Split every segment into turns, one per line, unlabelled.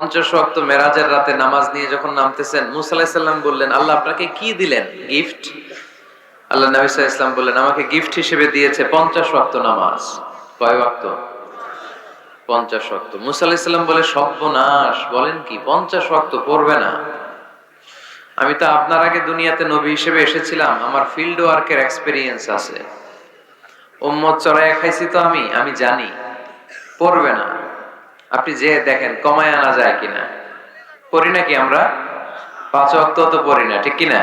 পঞ্চাশ ওয়াক্ত মেরাজের রাতে নামাজ নিয়ে যখন নামতেছেন, মুসা আলাইহিস সালাম বললেন, আল্লাহ আপনাকে কি দিলেন গিফট? আল্লাহ নবী সাল্লাল্লাহু আলাইহি ওয়াসাল্লাম বললেন, আমাকে গিফট হিসেবে দিয়েছে 50 ওয়াক্ত নামাজ। কয় ওয়াক্ত? 50 ওয়াক্ত। মুসা আলাইহিস সালাম বলে, সর্বনাশ, বলেন কি 50 ওয়াক্ত পড়বে না? আমি তো আপনার আগে দুনিয়াতে নবী হিসেবে এসেছিলাম, আমার ফিল্ড ওয়ার্কের এক্সপেরিয়েন্স আছে, উম্মত চড়াইয়া খাইছি তো আমি জানি পড়বে না। আপনি যে দেখেন কমায় আনা যায় কিনা। পড়ি নাকি আমরা? 5 ওয়াক্ত তো পড়ি না, ঠিক কিনা?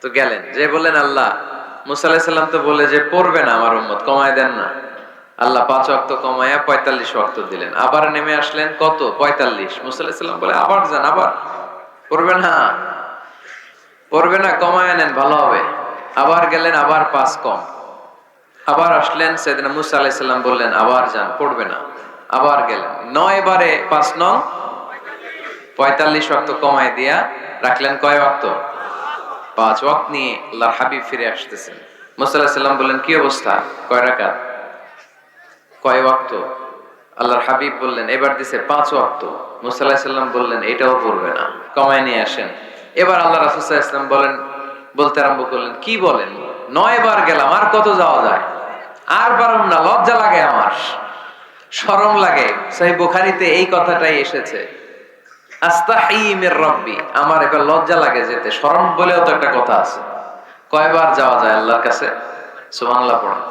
তো গেলেন যে বললেন, আল্লাহ মুসা আলাইহিস সালাম তো বলে যে পড়বে না আমার উম্মত, কমায় দেন না। আল্লাহ 5 ওয়াক্ত কমায়া 45 ওয়াক্ত দিলেন। আবার নেমে আসলেন কত? 45। মুসা আলাইহিস সালাম বলে, আবার যান, আবার পড়বে না, পড়বে না, কমায় নেন, ভালো হবে। আবার গেলেন, আবার 5 কম। আবার আসলেন, সাইয়েদনা মুসা আলাইহিস সালাম বললেন, আবার যান, পড়বে না। আবার গেলেন, 9 বারে 5 9 45 ওয়াক্ত কমায় দিয়া রাখলেন কয় ওয়াক্ত? 5 ওয়াক্ত নিয়ে আল্লাহর হাবিব ফিরে আসতেছেন। মুসা আলাইহিস সালাম বললেন, কি অবস্থা, কয় রাকাত, কয় ওয়াক্ত? আল্লাহর হাবিব বললেন, এবার দিছে 5 ওয়াক্ত। মুসা আলাইহিস সালাম বললেন, এটাও পড়বে না, কমায় নিয়ে আসেন। এবার আল্লাহ রাসূল সাল্লাল্লাহু আলাইহি ওয়াসাল্লাম বলতে আরম্ভ করলেন, কি বলেন, 9 বার গেলাম, আর কত যাওয়া যায়, আর পারুম না, লজ্জা লাগে, আমার শরম লাগে। সহিহ বুখারীতে এই কথাটাই এসেছে, আস্তাহি মির রাব্বি, আমার এবার লজ্জা লাগে যেতে। শরম বলেও তো একটা কথা আছে। কয়বার যাওয়া যায় আল্লাহর কাছে? সুবহানাল্লাহ পড়েন।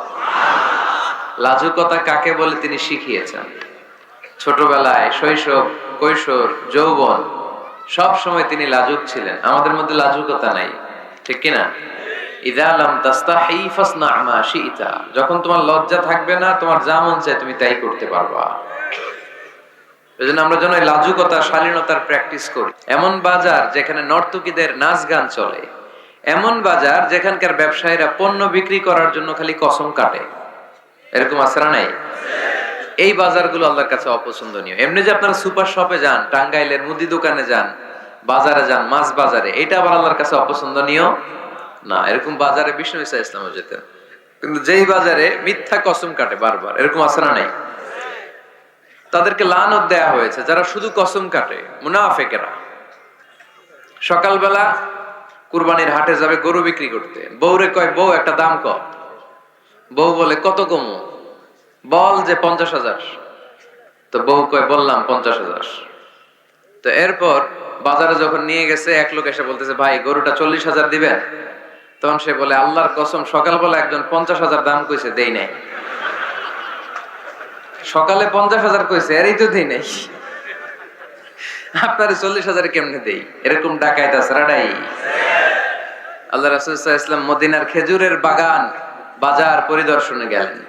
লাজুকতা কাকে বলে তিনি শিখিয়েছেন। ছোটবেলায়, শৈশব, কৈশোর, যৌবন, সব সময় তিনি লাজুক ছিলেন। আমাদের মধ্যে লাজুকতা নাই, ঠিক কিনা? ইযা লাম তাস্তাহি ফাসনা মা শি'তা, যখন তোমার লজ্জা থাকবে না, তোমার যা মন চায় তুমি তাই করতে পারবা। এজন্য আমরা যেন লাজুকতা, শালীনতার প্র্যাকটিস করি। এমন বাজার যেখানে নর্তকীদের নাচ গান চলে, এমন বাজার যেখানকার ব্যবসায়ীরা পণ্য বিক্রি করার জন্য খালি কসম কাটে, এরকম আছে না নাই? এই বাজারগুলো আল্লাহর কাছে অপছন্দনীয়। এমনি যে আপনারা সুপার শপে যান, টাঙ্গাইলের মুদি দোকানে যান, বাজারে যান, মাছ বাজারে, এটা আবার আল্লাহর কাছে অপছন্দনীয় না। এরকম বাজারে বিষ্ণু ঈসা ইসলামও যেতেন। কিন্তু যেই বাজারে মিথ্যা কসম কাটে বারবার, এরকম আছে না নাই? তাদেরকে লানত দেয়া হয়েছে, যারা শুধু কসম কাটে, মুনাফিকেরা। সকালবেলা কুরবানির হাটে যাবে গরু বিক্রি করতে, বউরে কয়, বউ একটা দাম কম। বউ বলে, কত কমু? বল যে 50,000। তো বউ কয়, বললাম 50,000। তো এরপর বাজারে যখন নিয়ে গেছে, এক লোক এসে বলতেছে, ভাই গরুটা 40,000 দিবেন? তখন সে বলে, আল্লাহর কসম, সকালবেলা একজন 50,000 দাম কইছে, দেই নাই। সকালে 50,000 কইছে, এরই তো দেই নাই, আপনার 40,000 কেমনে দেই? এরকম ডাকাইত আছে রাডাই। আল্লাহ রাসূল সাল্লাল্লাহু আলাইহি ওয়াসাল্লাম মদিনার খেজুরের বাগান, বাজার পরিদর্শনে গেলেন।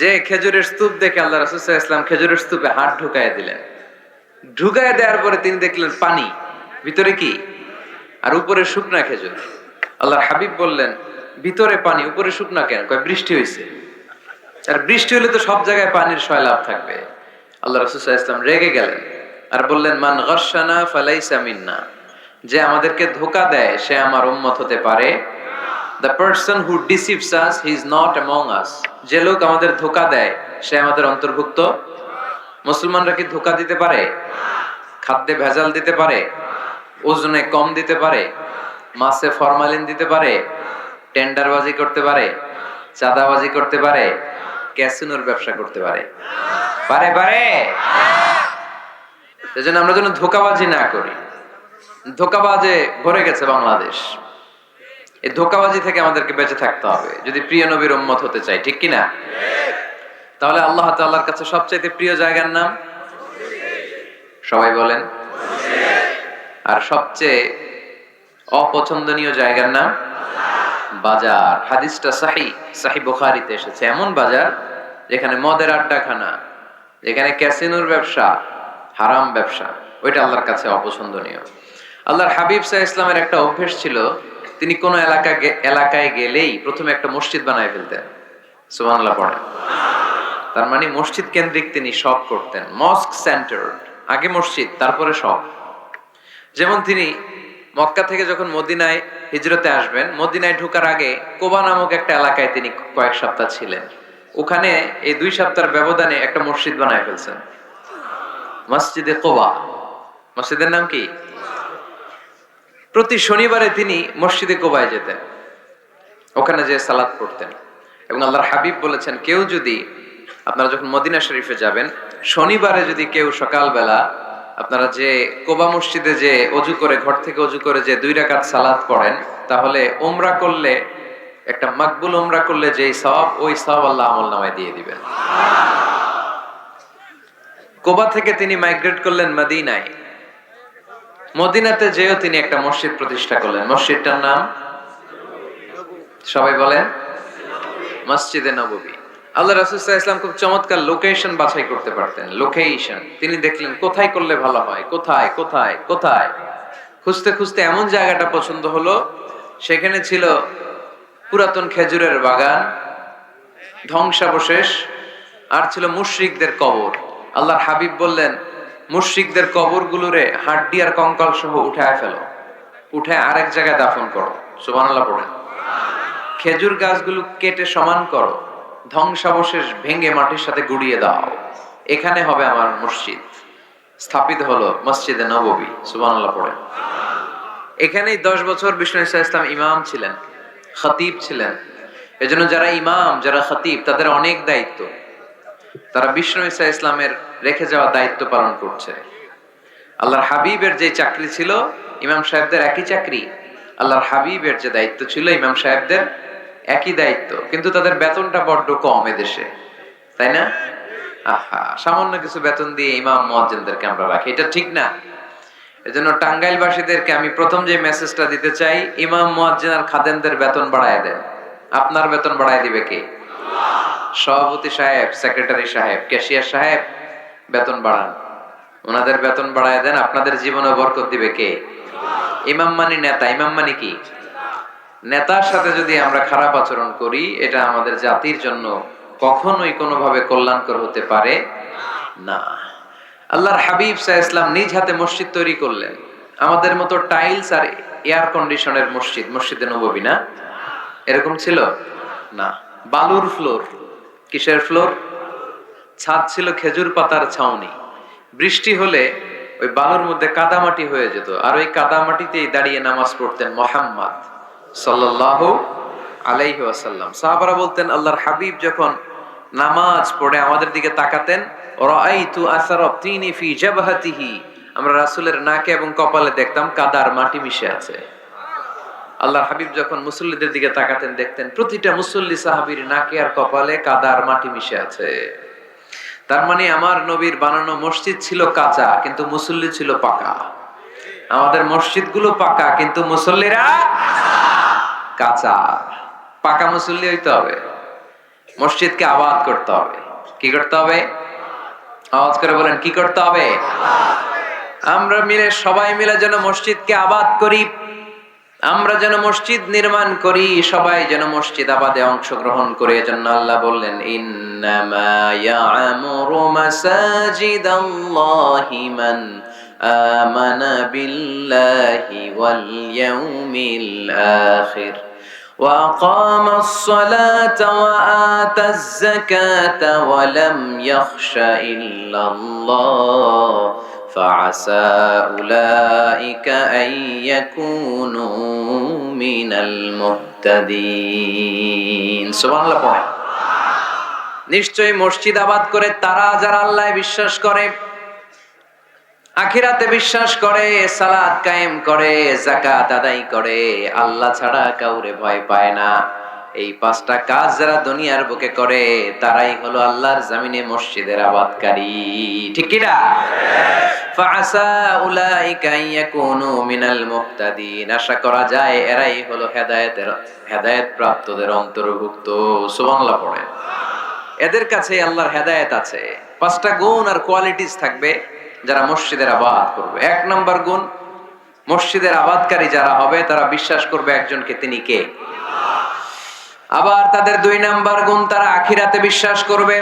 যে খেজুরের স্তূপ দেখে আল্লাহ রাসূল সাল্লাল্লাহু আলাইহি ওয়াসাল্লাম খেজুরের স্তূপে হাত ঢুকাইয়া দিলেন। ঢুকাইয়া দেওয়ার পরে তিনি দেখলেন পানি, ভিতরে কি? আর উপরে শুকনা খেজুর। আল্লাহর হাবিব বললেন, ভিতরে পানি, উপরে শুকনা কেন? কয়, বৃষ্টি হইছে। আর বৃষ্টি হলে তো সব জায়গায় পানির সয়লাভ থাকবে। আল্লাহ রাসূল সাল্লাল্লাহু আলাইহি ওয়াসাল্লাম রেগে গেলেন আর বললেন, মান গাশশানা ফালাইসা মিন্না, যে আমাদেরকে ধোঁকা দেয় সে আমার উম্মত হতে পারে। The person who deceives us, he is not among us. যে লোক আমাদের ধোঁকা দেয় সে আমাদের অন্তর্ভুক্ত। মুসলমানরা কি ধোঁকা দিতে পারে? খাদ্যে ভেজাল দিতে পারে? ওজনে কম দিতে পারে? মাছে ফরমালিন দিতে পারে? টেন্ডারবাজি করতে পারে? চাঁদাবাজি করতে পারে? ক্যাসিনোর ব্যবসা করতে পারে? পারে পারে। সেজন্য আমরা যেন ধোঁকাবাজি না করি। ধোঁকাবাজে ভরে গেছে বাংলাদেশ। এই ধোঁকাবাজি থেকে আমাদেরকে বেঁচে থাকতে হবে যদি প্রিয় নবীর উম্মত হতে চাই, ঠিক কিনা? তাহলে আল্লাহ তাআলার কাছে সবচেয়ে প্রিয় জায়গার নাম? সবাই বলেন। আর সবচেয়ে অপছন্দনীয় জায়গার নাম? বাজার। হাদিসটা সহিহ বুখারীতে এসেছে। এমন বাজার যেখানে মদের আড্ডাখানা, যেখানে ক্যাসিনোর ব্যবসা, হারাম ব্যবসা, ওইটা আল্লাহর কাছে অপছন্দনীয়। আল্লাহর হাবিব সাল্লাল্লাহু আলাইহি ওয়াসাল্লামের একটা অভ্যাস ছিল, তিনি কোন এলাকায় গেলেই প্রথমে একটা মসজিদ বানায় ফেলতেন। সুবহানাল্লাহ পড়েন। তার মানে মসজিদ কেন্দ্রিক তিনি শপ করতেন, মস্ক সেন্টার্ড। আগে মসজিদ, তারপরে শপ। যেমন তিনি মক্কা থেকে যখন মদিনায় হিজরতে আসবেন, মদিনায় ঢোকার আগে কোবা নামক একটা এলাকায় তিনি কয়েক সপ্তাহ ছিলেন। ওখানে এই 2 সপ্তাহের ব্যবধানে একটা মসজিদ বানায় ফেলছেন। মসজিদে কোবা। মসজিদের নাম কি? প্রতি শনিবারে তিনি মসজিদে কোবায় যেতেন, ওখানে যে সালাত পড়তেন। এবং আল্লাহর হাবিব বলেছেন, কেউ যদি, আপনারা যখন মদিনা শরীফে যাবেন, শনিবারে যদি কেউ সকালবেলা আপনারা যে কোবা মসজিদে যে অজু করে, ঘর থেকে অজু করে যে 2 রাকাত সালাত পড়েন, তাহলে উমরা করলে, একটা মাকবুল উমরা করলে যেই সওয়াব, ওই সওয়াব আল্লাহ আমলনামায় দিয়ে দিবেন। কোবা থেকে তিনি মাইগ্রেট করলেন মদিনায়। মদিনাতে যেও তিনি একটা মসজিদ প্রতিষ্ঠা করলেন। মসজিদটার নাম সবাই বলেন, মসজিদে নববী। আল্লাহ রাসূল সাল্লাল্লাহু আলাইহি ওয়াসাল্লাম খুব চমৎকার লোকেশন বাছাই করতে পারতেন। লোকেশন তিনি দেখলেন কোথায় করলে ভালো হয়, কোথায় কোথায় কোথায়, খুঁজতে খুঁজতে এমন জায়গাটা পছন্দ হলো, সেখানে ছিল পুরাতন খেজুরের বাগান, ধ্বংসাবশেষ, আর ছিল মুশরিকদের কবর। আল্লাহর হাবিব বললেন, মুশরিকদের কবরগুলোরে হাড্ডি আর কঙ্কাল সহ উঠায় ফেলো, উঠে আরেক জায়গায় দাফন করো। সুবহানাল্লাহ পড়েন। খেজুর গাছগুলো কেটে সমান করো, ধ্বংসাবশেষ ভেঙে মাটির সাথে গুড়িয়ে দাও, এখানে হবে আমার মসজিদ। স্থাপিত হলো মসজিদে নববী। সুবহানাল্লাহ পড়েন। এখানেই 10 বছর বিষ্ণু ইসা ইসলাম ইমাম ছিলেন, খতিব ছিলেন। এজন্য যারা ইমাম, যারা খতিব, তাদের অনেক দায়িত্ব। তারা বিষ্ণু ইসা ইসলামের রেখে যাওয়া দায়িত্ব পালন করছে। আল্লাহর হাবিবের যে চাকরি ছিল, ইমাম সাহেবদের একই চাকরি। আল্লাহর হাবিবের যে দায়িত্ব ছিল, ইমাম সাহেবদের একই দায়িত্ব, কিন্তু তাদের বেতনটা বড্ড কম এদেশে, তাই না? আহা, সামান্য কিছু বেতন দিয়ে ইমাম মুয়াজ্জিনদেরকে আমরা রাখি, এটা ঠিক না। এজন্য টাঙ্গাইলবাসীদেরকে আমি প্রথম যে মেসেজটা দিতে চাই, ইমাম মুয়াজ্জিন আর খাদেমদের বেতন বাড়ায় দেন। আপনার বেতন বাড়ায় দিবে কে? সভাপতি সাহেব, সেক্রেটারি সাহেব, ক্যাশিয়ার সাহেব, বেতন বাড়ান, ওনাদের বেতন বাড়ায় দেন। আপনাদের জীবনে বরকত দিবে কে? ইমাম মানে নেতা। ইমাম মানে কি? নেতার সাথে যদি আমরা খারাপ আচরণ করি, এটা আমাদের জাতির জন্য কখনোই কোনোভাবে কল্যাণকর হতে পারে না। আল্লাহর হাবিব সাল্লাল্লাহু আলাইহি ওয়াসাল্লাম নিজ হাতে মসজিদ তৈরি করলেন। আমাদের মতো টাইলস আর এয়ার কন্ডিশনের মসজিদ, মসজিদে নববী না, এরকম ছিল না। বালুর ফ্লোর। কিসের ফ্লোর? ছাদ ছিল খেজুর পাতার ছাউনি। বৃষ্টি হলে ওই বালুর মধ্যে কাদামাটি হয়ে যেত, আর ওই কাদামাটিতেই দাঁড়িয়ে নামাজ পড়তেন মুহাম্মদ সাল্লাল্লাহু আলাইহি ওয়াসাল্লাম। সাহাবারা বলতেন, আল্লাহর হাবিব যখন নামাজ পড়ে আমাদের দিকে তাকাতেন, রাআইতু আসারা তিনি ফি জাবহাতিহি, আমরা রাসূলের নাকে এবং কপালে দেখতাম কাদার মাটি মিশে আছে। আল্লাহর হাবিব যখন মুসল্লিদের দিকে তাকাতেন, দেখতেন প্রতিটা মুসল্লি সাহাবীর নাকে আর কপালে কাদার মাটি মিশে আছে। তার মানে আমার নবীর বানানো মসজিদ ছিল কাঁচা, কিন্তু মুসল্লি ছিল পাকা। আমাদের মসজিদগুলো পাকা, কিন্তু মুসল্লিরা কাঁচা। পাকা মুসল্লি হইতে হবে, মসজিদকে আবাদ করতে হবে। কি করতে হবে? আওয়াজ করে বলেন, কি করতে হবে? আমরা মিলে, সবাই মিলে যেন মসজিদকে আবাদ করি, আমরা যেন মসজিদ নির্মাণ করি, সবাই যেন মসজিদ আবাদে অংশগ্রহণ করে। এজন্য আল্লাহ বললেন, ইন্নামা ইয়া'মুরু মাসাজিদাল্লাহি মান আমানা বিল্লাহি ওয়াল ইয়াউমিল আখির ওয়া আকামাস সালাতা ওয়া আতাজ যাকাতা ওয়া লাম ইয়াখশা ইল্লাল্লাহ فعسى أولئك أن يكونوا من المهتدين سبحان الله পড়ে। নিশ্চয়ই মসজিদ আবাদ করে তারা যারা আল্লাহয় বিশ্বাস করে, আখিরাতে বিশ্বাস করে, সালাত কায়েম করে, যাকাত আদায় করে, আল্লাহ ছাড়া কাউরে ভয় পায় না। এই 5টা কাজ যারা দুনিয়ার বুকে করে, তারাই হলো আল্লাহর জমিনে মসজিদের আবাদকারী। ঠিক কি না? ফাআসা উলাইকা ইয়াকুনু মিনাল মুহতাদিন, আশা করা যায় এরাই হলো হেদায়েত প্রাপ্তদের অন্তর্ভুক্ত। সুবহানাল্লাহ পড়ে। এদের কাছে আল্লাহর হেদায়েত আছে। 5টা গুণ আর কোয়ালিটিস থাকবে যারা মসজিদের আবাদ করবে। 1 নাম্বার গুণ, মসজিদের আবাদকারী যারা হবে তারা বিশ্বাস করবে একজনকে, তিনি কে? আবার তাদের 2 নাম্বার গুণ, তারা আখিরাতে বিশ্বাস করবে।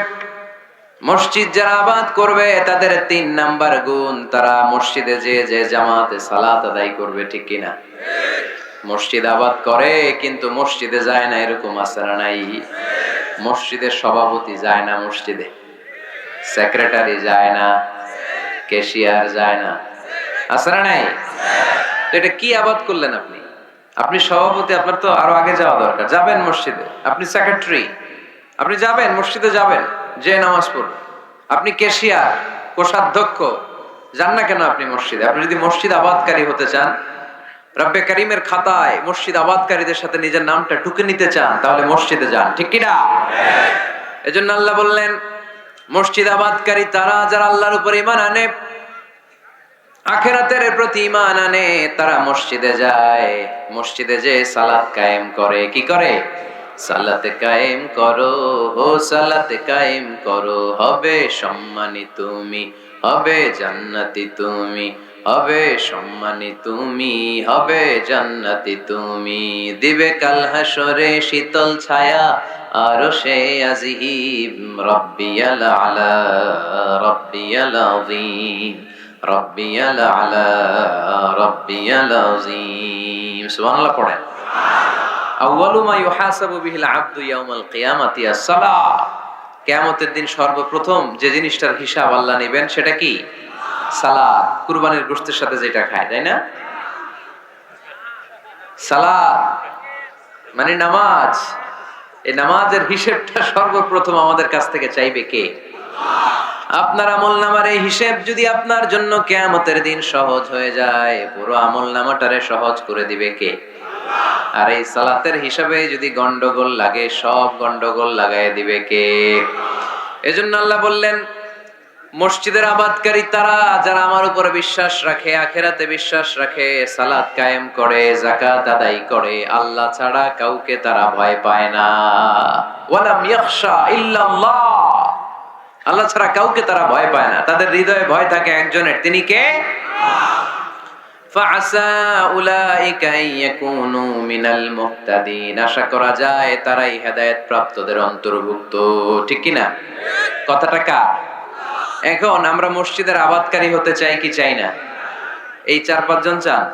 মসজিদ যারা আবাদ করবে তাদের 3 নাম্বার গুণ, তারা মসজিদে যে জামাতে সালাত আদায় করবে। ঠিক কিনা? মসজিদ আবাদ করে কিন্তু মসজিদে যায় না, এরকম আছে না নাই? মসজিদের সভাপতি যায় না মসজিদে, সেক্রেটারি যায় না, ক্যাশিয়ার যায় না, আছে না নাই? তো এটা কি আবাদ করলেন আপনি? আপনি সভাপতি, আপনার তো আরো আগে যাওয়া দরকার। যাবেন মসজিদে, আপনি সেক্রেটারি, আপনি যাবেন মসজিদে, যাবেন যে নামাজ পড়বেন। আপনি ক্যাশিয়ার, কোষাধ্যক্ষ, যান না কেন আপনি মসজিদে? আপনি যদি মসজিদ আবাদকারী হতে চান, রব্বে কারিমের খাতায় মসজিদ আবাদকারীদের সাথে নিজের নামটা টুকে নিতে চান, তাহলে মসজিদে যান, ঠিক কিনা? এজন্য আল্লাহ বললেন মসজিদ আবাদকারী তারা যারা আল্লাহর উপর ঈমান আনে, আখিরাতের প্রতি ঈমান আনে, তারা মসজিদে যায়। মসজিদে যে সালাত কায়েম করে, কি করে? সালাতে কায়েম করো, ও সালাতে কায়েম করো, হবে সম্মানী তুমি, হবে জান্নাতি তুমি, হবে সম্মানী তুমি, হবে জান্নাতি তুমি। দিবে কাল হাসরে শীতল ছায়া আরশে আজিম, রব্বিয়াল আলা, রব্বিয়াল আযীম, রব্বিয়াল আলা, রব্বিয়াল আযীম। সুবহানাল্লাহ পড়েন। আউয়ালু মা ইউহাসাবু বিহিল আবদু ইয়াউমাল কিয়ামাতি আস-সালাহ। কিয়ামতের দিন সর্বপ্রথম যে জিনিসটার হিসাব আল্লাহ নেবেন সেটা কি? সালাত। কুরবানির গোশতের সাথে যেটা খায়, তাই না? সালাত মানে নামাজ। এই নামাজের হিসাবটা সর্বপ্রথম আমাদের কাছ থেকে চাইবে কে? আপনার আমলনামার এই হিসাব যদি আপনার জন্য কিয়ামতের দিন সহজ হয়ে যায়, পুরো আমলনামাটারে সহজ করে দিবে কে? আর এই সালাতের হিসাবে যদি গন্ডগোল লাগে, সব গন্ডগোল লাগায় দিবে কে? এজন্য আল্লাহ বললেন মসজিদের আবাদকারী তারা যারা আমার উপরে বিশ্বাস রাখে, আখিরাতে বিশ্বাস রাখে, সালাত কায়েম করে, যাকাত আদায় করে, আল্লাহ ছাড়া কাউকে তারা ভয় পায় না। ওয়ালাম ইয়াখশা ইল্লাল্লাহ, আল্লাহ ছাড়া কাউকে তারা ভয় পায় না। তাদের হৃদয়ে ভয় থাকে একজনের, তিনি কে? ফাআসা উলাইকা ইয়াকুনু মিনাল মুহতাদিন, আশা করা যায় তারাই হেদায়েত প্রাপ্তদের অন্তর্ভুক্ত, ঠিক কি না? কথাটা কার? এখন আমরা মসজিদের আবাদকারী হতে চাই কি চাই না? এই 4-5 জন চান?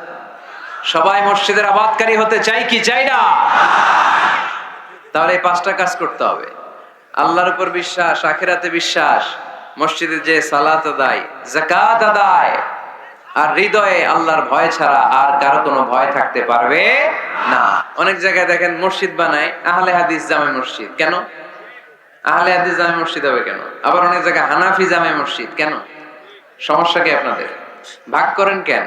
সবাই মসজিদের আবাদকারী হতে চাই কি চাই না? তাহলে এই 5টা কাজ করতে হবে। আল্লাহর উপর বিশ্বাস, আখিরাতে বিশ্বাস, মসজিদে যে সালাত আদায়, যাকাত আদায়, আর হৃদয়ে আল্লাহর ভয় ছাড়া আর কারো কোনো ভয় থাকতে পারবে না। অনেক জায়গায় দেখেন মসজিদ বানায় আহলে হাদিস জামে মসজিদ, কেন? আহলে হাদিস জামে মসজিদ হবে কেন? আবার অনেক জায়গায় হানাফি জামে মসজিদ, কেন? সমস্যা কি আপনাদের? ভাগ করেন কেন?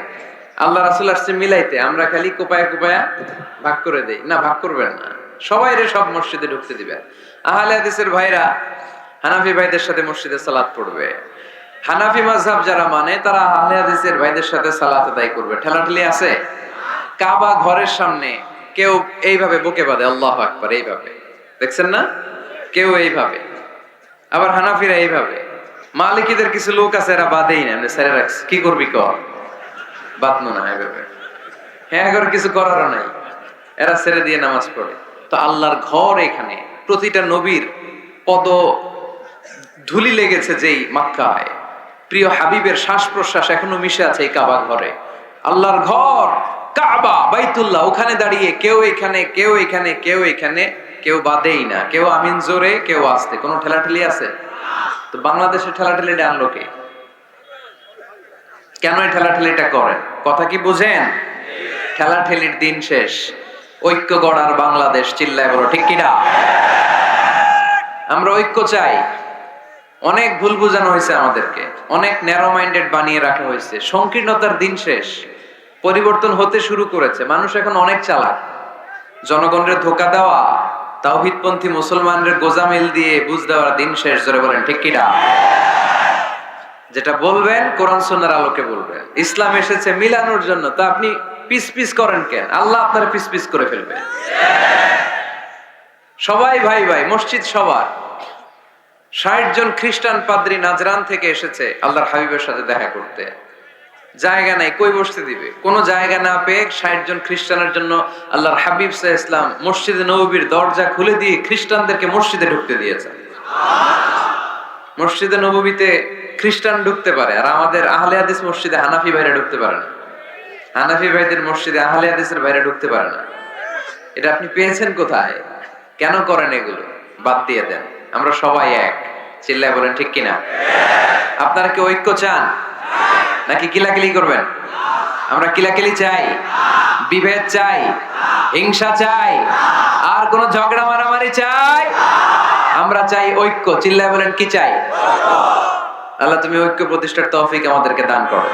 আল্লাহ রাসূল আসছে মিলাইতে, আমরা খালি কোপায়া কোপায়া ভাগ করে দেই না। ভাগ করবেন না, সবাইরে সব মসজিদে ঢুকতে দিবেন। আহলে হাদিসের ভাইরা হানাফি ভাইদের সাথে মসজিদে সালাত পড়বে, হানাফি মাযহাব যারা মানে তারা আহলে হাদিসের ভাইদের সাথে সালাত আদায় করবে। ঠেলাঠেলি আছে? কাবা ঘরের সামনে কেউ এইভাবে বুকে বাঁধে, আল্লাহু আকবার, এইভাবে দেখছেন না? কেউ এইভাবে, আবার হানাফিরা এইভাবে। মালিকিদের কিছু লোক আছে এরা বাঁধেই না, এমনি ছেড়ে রাখছে। কি করবি কর, বাঁধনো না এইভাবে। হ্যাঁ, এবার কিছু করারও নাই, এরা ছেড়ে দিয়ে নামাজ পড়ে। তো আল্লাহর ঘর এখানে, প্রতিটা নবীর পদ ধুলি লেগেছে যেই মক্কায়, প্রিয় হাবিবের শ্বাস প্রশ্বাস এখনো মিশে আছে এই কাবা ঘরে। আল্লাহর ঘর কাবা বাইতুল্লাহ, ওখানে দাঁড়িয়ে কেউ এখানে, কেউ এখানে, কেউ এখানে, কেউ বাদেই না, কেউ আমিন জোরে, কেউ আস্তে। কোনো ঠেলাঠেলি আছে? তো বাংলাদেশে ঠেলাঠেলিটা আনলো কে? কেন এই ঠেলাঠেলিটা করেন? কথা কি বুঝেন? ঠেলাঠেলির দিন শেষ, ঐক্য গড়ার বাংলাদেশ, চিল্লায় বলো ঠিক কিনা? আমরা ঐক্য চাই। অনেক ভুল বুঝানো হয়েছে আমাদেরকে, অনেক ন্যারো মাইন্ডেড বানিয়ে রাখা হয়েছে। সংকীর্ণতার দিন শেষ, পরিবর্তন হতে শুরু করেছে। মানুষ এখন অনেক চালাক। জনগণের ধোকা দেওয়া, তাওহীদপন্থী মুসলমানদের গোজামিল দিয়ে বুঝ দেওয়ার দিন শেষ। জোরে বলেন ঠিক কিনা? যেটা বলবেন কোরআন সুন্নাহর আলোকে বলবেন। ইসলাম এসেছে মিলানোর জন্য, তা আপনি পিস পিস করেন কেন? আল্লাহ আপনার পিস পিস করে ফেলবে। সবাই ভাই ভাই, মসজিদ সবার। 60 জন খ্রিস্টান পাদ্রী নাজরান থেকে এসেছে আল্লাহর হাবিবের সাথে দেখা করতে। জায়গা নাই, কই বসতে দিবে? কোন জায়গা না পেয়ে 60 জন খ্রিস্টানের জন্য আল্লাহর হাবিব সাল্লাল্লাহু আলাইহি ওয়াসাল্লাম মসজিদে নববীর দরজা খুলে দিয়ে খ্রিস্টানদেরকে মসজিদে ঢুকতে দিয়েছেন। মসজিদে নববীতে খ্রিস্টান ঢুকতে পারে, আর আমাদের আহলে হাদিস মসজিদে হানাফি ভাইরা ঢুকতে পারে না। হানাফি ভাইদের মসজিদে আহলে হাদিসের ভাইরা ঢুকতে পারে না। এটা আপনি পেয়েছেন কোথায়? কেন করেন এগুলো? বাদ দিয়ে দেন। আমরা সবাই এক, চিল্লায় বলেন ঠিক কিনা? আপনারা কি ঐক্য চান? নাকি কিলাকিলি করবেন? আমরা কিলাকিলি চাই, বিভেদ চাই, হিংসা চাই, আর কোন ঝগড়া মারামারি চাই? আমরা চাই ঐক্য। চিল্লায় বলেন কি চাই? আল্লাহ তুমি ঐক্য প্রতিষ্ঠার তৌফিক আমাদেরকে দান করো।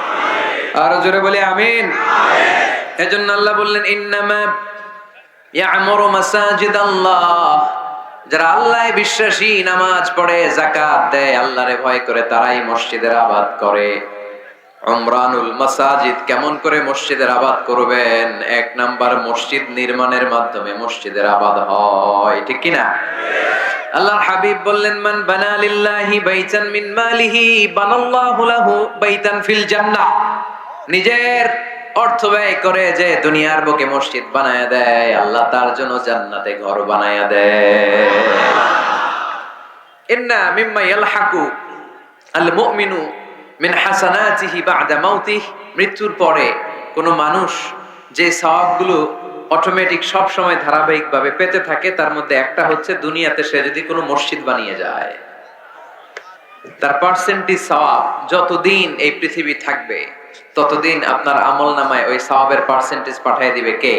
আরো জোরে বলি আমিন। এজন্য আল্লাহ বললেন ইন্নামা ইয়ামুরু মাসাজিদাল্লাহ, যারা আল্লাহয় বিশ্বাসী, নামাজ পড়ে, যাকাত দেয়, আল্লাহরে ভয় করে, তারাই মসজিদের আবাদ করে। উমরানুল মাসাজিদ, কেমন করে মসজিদের আবাদ করবেন? এক নাম্বার, মসজিদ নির্মাণের মাধ্যমে মসজিদের আবাদ হয়, ঠিক কি না? আল্লাহর হাবিব বললেন মান বানা লিল্লাহি বাইতান মিন মালিহি বানাল্লাহু লাহু বাইতান ফিল জান্নাহ। নিজের অর্থ ব্যয় করে যে দুনিয়ার বুকে মসজিদ বানায়া দেয়, আল্লাহ তার জন্য জান্নাতে ঘর বানায়া দেয়। ইন্না মিম্মা ইয়ালহাকু আল মুমিনু মিন হাসানাতিহি বা'দা মাউতিহি, মৃত্যুর পরে কোন মানুষ যে সওয়াবগুলো অটোমেটিক সব সময় ধারাবাহিকভাবে পেতে থাকে, তার মধ্যে একটা হচ্ছে দুনিয়াতে সে যদি কোনো মসজিদ বানিয়ে যায়, তার পার্সেন্টেজ সওয়াব যতদিন এই পৃথিবী থাকবে ততদিন আপনার আমলনামায় ওই সওয়াবের পার্সেন্টেজ পাঠিয়ে দিবে কে?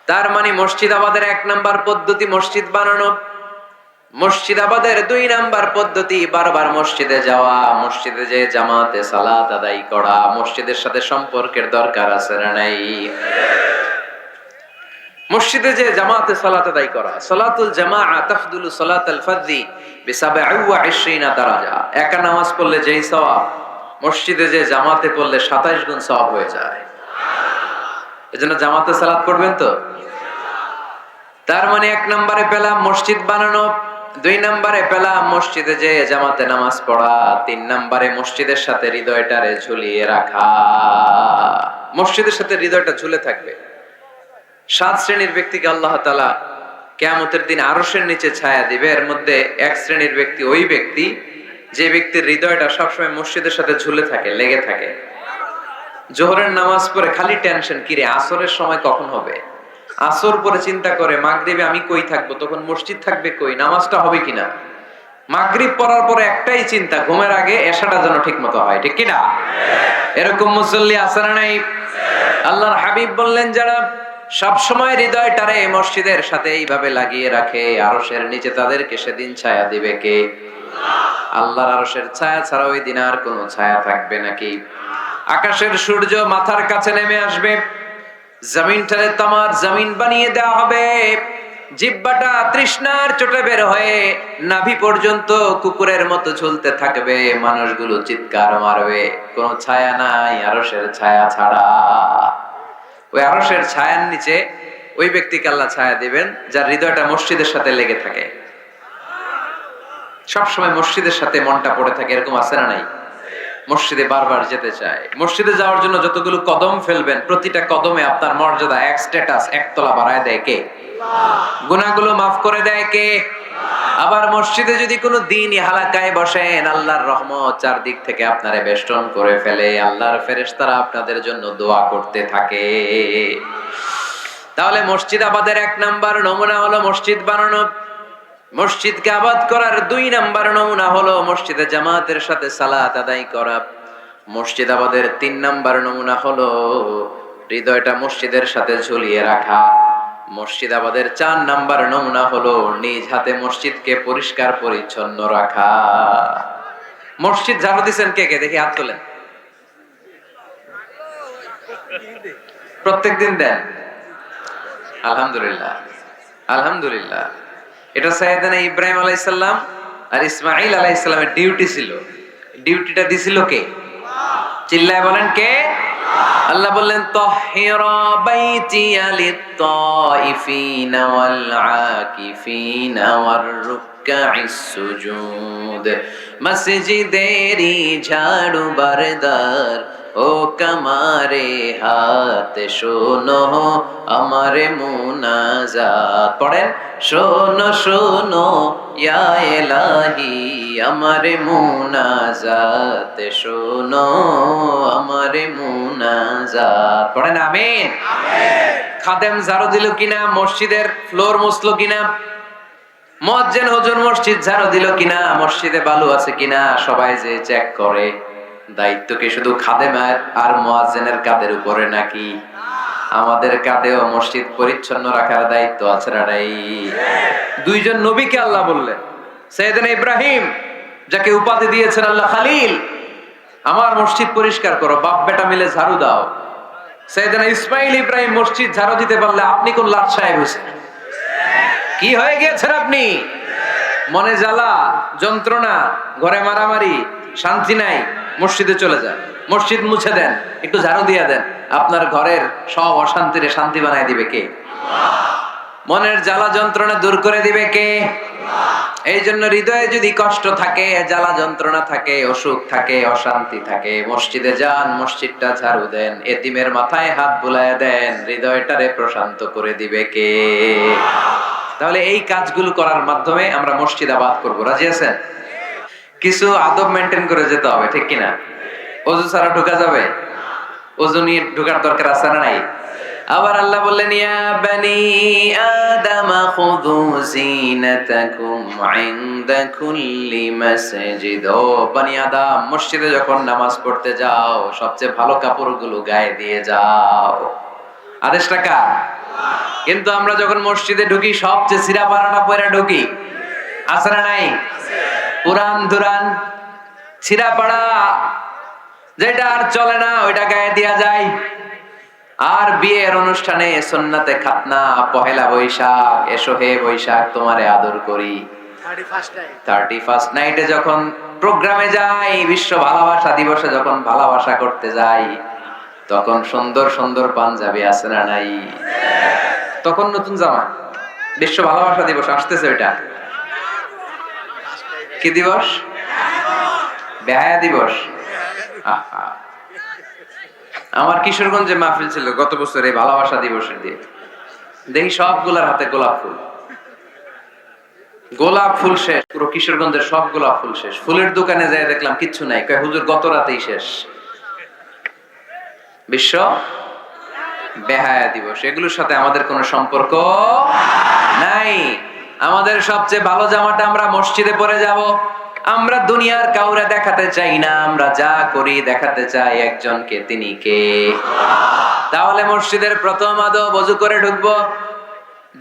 তার মানে মসজিদ আবাদের এক নাম্বার পদ্ধতি মসজিদ বানানো, মসজিদ আবাদের দুই নাম্বার পদ্ধতি বারবার মসজিদে যাওয়া, মসজিদে যে জামাতে সালাত আদায় করা। মসজিদের সাথে সম্পর্কের দরকার আছে না নাই? মসজিদে যে জামাতে সালাত আদায় করা, সালাতুল জামাআ তাফদুলু সালাতাল ফারদি বি27 দারাজা। একা নামাজ পড়লে যেই সওয়াব, মসজিদে যে জামাতে পড়লে 27 গুণ সওয়াব হয়ে যায়। এজন্য জামাতে সালাত পড়বেন তো। তার মানে এক নম্বরে পেলাম মসজিদ বানানো, দুই নম্বরে পেলাম মসজিদে যে জামাতে নামাজ পড়া, তিন নম্বরে মসজিদের সাথে হৃদয়টারে ঝুলিয়ে রাখা। মসজিদের সাথে হৃদয়টা ঝুলে থাকবে। 7 শ্রেণীর ব্যক্তিকে আল্লাহ তাআলা কিয়ামতের দিন আরশের নিচে ছায়া দিবে। এর মধ্যে এক শ্রেণীর ব্যক্তি ওই ব্যক্তি যে ব্যক্তির হৃদয়টা সবসময় মসজিদের সাথে ঝুলে থাকে, লেগে থাকে। জোহরের নামাজ পড়ে খালি টেনশন, কিরে আসরের সময় কখন হবে। আসর পরে চিন্তা করে মাগরিবে আমি কই থাকবো, তখন মসজিদ থাকবে কই, নামাজটা হবে কিনা। মাগরিব পড়ার পরে একটাই চিন্তা, ঘুমের আগে এশাটা যেন ঠিক মতো হয়, ঠিক কিনা? এরকম মুসল্লি আছে না নাই? আল্লাহর হাবিব বললেন যারা সব সময় হৃদয়টারে মসজিদের সাথে এইভাবে লাগিয়ে রাখে, আরশের নিচে তাদেরকে সেদিন ছায়া দিবে কে? আল্লাহর আরশের ছায়া ছাড়া ওই দিন আর কোনো ছায়া থাকবে নাকি? আকাশের সূর্য মাথার কাছে নেমে আসবে, জমিনটারে তামার জমিন বানিয়ে দেওয়া হবে, জিহ্বাটা তৃষ্ণার চোটে বের হয়ে নাভি পর্যন্ত কুকুরের মতো ঝুলতে থাকবে। মানুষগুলো চিৎকার মারবে, কোনো ছায়া নাই আরশের ছায়া ছাড়া। ওই আরশের ছায়ার নিচে ওই ব্যক্তিকে আল্লাহ ছায়া দিবেন যার হৃদয়টা মসজিদের সাথে লেগে থাকে, সবসময় মসজিদের সাথে মনটা পড়ে থাকে। এরকম আছে না নাই? মসজিদে বারবার যেতে চায়। মসজিদে যাওয়ার জন্য যতগুলো কদম ফেলবেন, প্রতিটা কদমে আপনার মর্যাদা এক স্ট্যাটাস, এক তলা বাড়ায় দেয় কে? গুনাহগুলো মাফ করে দেয় কে? আবার মসজিদে যদি কোনো দিনই হালাকায় বসেন, আল্লাহর রহমত চারদিক থেকে আপনারে বেষ্টন করে ফেলে, আল্লাহর ফেরেশতারা আপনাদের জন্য দোয়া করতে থাকে। তাহলে মসজিদ আবাদের এক নাম্বার নমুনা হলো মসজিদ বানানো। মসজিদকে আবাদ করার দুই নাম্বার নমুনা হলো মসজিদে জামাতের সাথে সালাত আদায় করা। মসজিদ আবাদের 3 নাম্বার নমুনা হলো হৃদয়টা মসজিদের সাথে ঝুলিয়ে রাখা। মসজিদ আবাদের 4 নাম্বার নমুনা হলো নিজ হাতে মসজিদকে পরিষ্কার পরিচ্ছন্ন রাখা। মসজিদ ঝাড়ু দিচ্ছেন কে কে? দেখি হাত তোলেন। প্রত্যেকদিন দেন? আলহামদুলিল্লাহ, আলহামদুলিল্লাহ। এটা সাইয়েদনা ইব্রাহিম আলাইহিস সালাম আর ইসমাঈল আলাইহিস সালামের ডিউটি ছিল। ডিউটিটা দিছিল কে? চিল্লায় বলেন কে? আল্লাহ বললেন তাহহিরা বাইতিয়া লিত-তাইফিনা ওয়াল আকিফিনা ওয়ার রুকআইস সুজুদ। মসজিদেরি ঝাড়ু বারদার ও কামারে হাত শোনো আমারে মুনাজাত। পড়েন, শোনো শোনো ইয়া ইলাহি আমারে মুনাজাত, শোনো আমারে মুনাজাত। পড়েন আমিন। খাদেম ঝাড়ু দিল কিনা? মসজিদের ফ্লোর মুছলো কিনা? মুয়াজ্জিন হুজুর মসজিদ ঝাড়ু দিল কিনা? মসজিদে বালু আছে কিনা? সবাই যে চেক করে। দায়িত্ব কি শুধু খাদেমের আর মুয়াজ্জিনের কাঁধের উপরে নাকি আমাদের কাঁধেও মসজিদ পরিচ্ছন্ন রাখার দায়িত্ব আছে না নাই? দুইজন নবীকে আল্লাহ বললেন, সাইয়েদনা ইব্রাহিম যাকে উপাধি দিয়েছেন আল্লাহ খালিল, আমার মসজিদ পরিষ্কার করো, বাপ বেটা মিলে ঝাড়ু দাও। সাইয়েদনা ইসমাইল ইব্রাহিম মসজিদ ঝাড়ু দিতে পারলে আপনি কোন লাট সাহেব হয়েছেন? কি হয়ে গিয়েছেন আপনি? মনে জ্বালা, যন্ত্রণা, ঘরে মারামারি, শান্তি নাই, মসজিদে চলে যান, মসজিদ মুছে দেন, একটু ঝাড়ু দিয়ে দেন, আপনার ঘরের সব অশান্তিরে শান্তি বানায় দিবে কে? মনের জ্বালা যন্ত্রণা দূর করে দিবে কে? এই জন্য হৃদয়ে যদি কষ্ট থাকে, জ্বালা যন্ত্রণা থাকে, অসুখ থাকে, অশান্তি থাকে, মসজিদে যান, মসজিদটা ঝাড়ু দেন, এতিমের মাথায় হাত বুলায় দেন, হৃদয়টারে প্রশান্ত করে দিবে কে? তাহলে এই কাজগুলো করার মাধ্যমে আমরা মসজিদ আবাদ করবো। রাজি আছেন? কিছু আদব মেনটেন করে যেতে হবে, ঠিক কিনা? ওযু ছাড়া ঢোকা যাবে? ওযু নিয়ে ঢোকার দরকার আছে না নাই? আবার আল্লাহ বললেন, ইয়া বানি আদম খুযু যিনাতাকুম ইনদা কুল্লি মাসজিদ। ও বনি আদম, মসজিদে যখন নামাজ পড়তে যাও সবচেয়ে ভালো কাপড়গুলো গায়ে দিয়ে যাও। আদেশটা কার? কিন্তু আমরা যখন মসজিদে ঢুকি সবচেয়ে ছিঁড়া পাড়াটা পরে ঢুকি, আছে না নাই? পুরান দুরান ছিঁড়া পাড়া যেটা আর চলে না ওইটা গায়ে দেয়া যায়। আর বিয়ের অনুষ্ঠানে সুন্নাতে খাতনা, পহেলা বৈশাখ, এসো হে বৈশাখ তোমারে আদর করি, 31st নাইটে যখন প্রোগ্রামে যাই, বিশ্ব ভালোবাসা দিবসে যখন ভালোবাসা করতে যাই, তখন সুন্দর সুন্দর পাঞ্জাবি আছে না নাই? তখন নতুন জামা, বিশ্ব ভালোবাসা দিবস আসতেছে, ওইটা কি দিবস? বেহায়া দিবস। আমার কিশোরগঞ্জে মাহফিল ছিল গত বছর এই ভালোবাসা দিবসের দিয়ে, দেখি সবগুলার হাতে গোলাপ ফুল। গোলাপ ফুল শেষ, পুরো কিশোরগঞ্জের সব গোলাপ ফুল শেষ। ফুলের দোকানে যাই দেখলাম কিচ্ছু নাই, কয় হুজুর গত রাতেই শেষ। বিশ্ব বেহায়া দিবস, এগুলোর সাথে আমাদের কোনো সম্পর্ক নাই। আমাদের সবচেয়ে ভালো জামাটা আমরা মসজিদে পরে যাব। আমরা দুনিয়ার কাউরে দেখাতে চাই না, আমরা যা করি দেখাতে চাই একজনকে, তিনি কে? তাহলে মসজিদের প্রথম আদব ওযু করে ঢুকবো।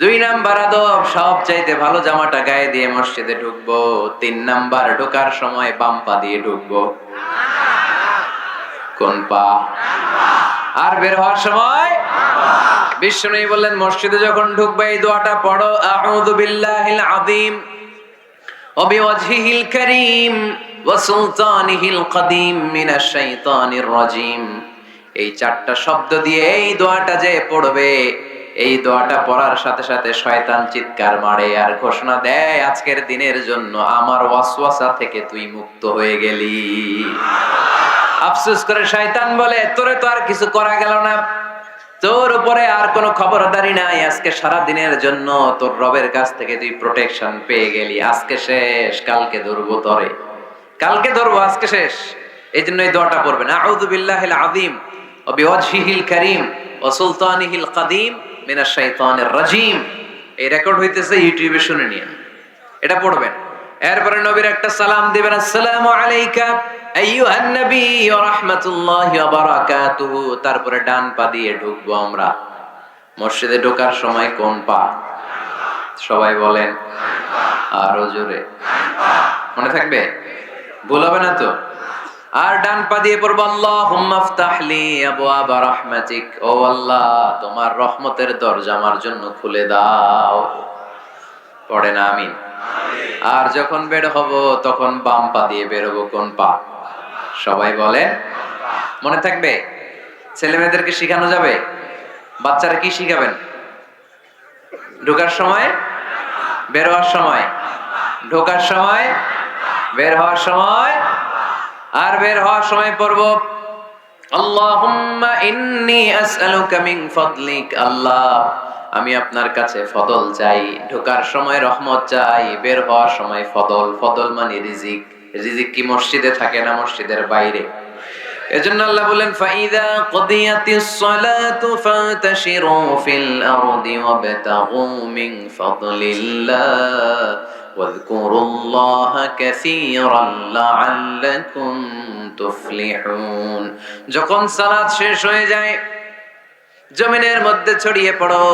2 নাম্বার আদব, সব চাইতে ভালো জামাটা গায়ে দিয়ে মসজিদে ঢুকবো। 3 নাম্বার, ঢোকার সময় বাম পা দিয়ে ঢুকবো। কোন পা? আর বের হওয়ার সময় বিশ্বনবী বললেন, মসজিদে যখন ঢুকবে এই দোয়াটা পড়ো, আউযু বিল্লাহিল আযীম ওয়া বিওয়াজহিল কারীম ওয়া সুলতানিহিল কাদীম মিনাশ শাইতানির রাজীম। এই 4টা শব্দ দিয়ে এই দোয়াটা যে পড়বে, এই দোয়াটা পড়ার সাথে সাথে শয়তান চিৎকার মারে আর ঘোষণা দেয়, আজকের দিনের জন্য আমার ওয়াসওয়াসা থেকে তুই মুক্ত হয়ে গেলি। আফসোস করে শয়তান বলে, তোরে তো আর কিছু করা গেল না, তোর উপরে আর কোনো খবরদারি নাই, আজকে সারা দিনের জন্য তোর রবের কাছ থেকে তুই প্রোটেকশন পেয়ে গেলি, আজকে শেষ, কালকে ধরবো তোরে, কালকে ধরবো, আজকে শেষ। এই জন্য এই দোয়াটা পড়বেন, আউযু বিল্লাহিল আযীম ওয়া বিওয়াজহিল কারীম ওয়া সুলতানিহিল কাদীম মিনাশ শাইতানির রাজীম। এই রেকর্ড হইতেছে ইউটিউবে, শুনে নিন, এটা পড়বেন। এরপরে নবীর একটা সালাম দিবেন, আসসালামু আলাইকা আইয়ুহান নবী ওয়া রাহমাতুল্লাহি ওয়া বারাকাতুহু। তারপরে ডান পা দিয়ে ঢুকবো আমরা। মসজিদে ঢোকার সময় কোন পা? সবাই বলেন আরো জোরে, মনে থাকবে, ভুল হবে না তো? আর ডান পা দিয়ে পড়বো, আল্লাহুম্মা ইফতাহলি আবওয়াবা রাহমাতিক, ও আল্লাহ তোমার রহমতের দরজা আমার জন্য খুলে দাও। পড়েন আমিন। আর যখন বের হব তখন বাম পা দিয়ে বের হবো। কোন পা? সবাই বলে, মনে থাকবে? ছেলে মেয়েদেরকে শিখানো যাবে? বাচ্চারা কি শিখাবেন? ঢোকার সময়, বের হওয়ার সময়, ঢোকার সময়, বের হওয়ার সময়, আর বের হওয়ার সময় পড়ব, আল্লাহুম্মা ইন্নী আসআলুকা মিন ফাদলিক, আল্লাহ আমি আপনার কাছে ফদল চাই। ঢোকার সময় রহমত চাই, বের হওয়ার সময় ফদল। ফদল মানে রিজিক। রিজিক কি মসজিদে থাকে না মসজিদের বাইরে? এজন্য আল্লাহ বলেন, ফাইদা কুদিয়াতিস সালাতু ফান্তাশিরু ফিল আরদি ওয়াবতাগু মিন ফাদলিল্লাহ ওয়াযকুরুল্লাহা কাসীরান লাআল্লাকুম তুফলিহুন। যখন সালাত শেষ হয়ে যায়, জমিনের মধ্যে ছড়িয়ে পড়ো,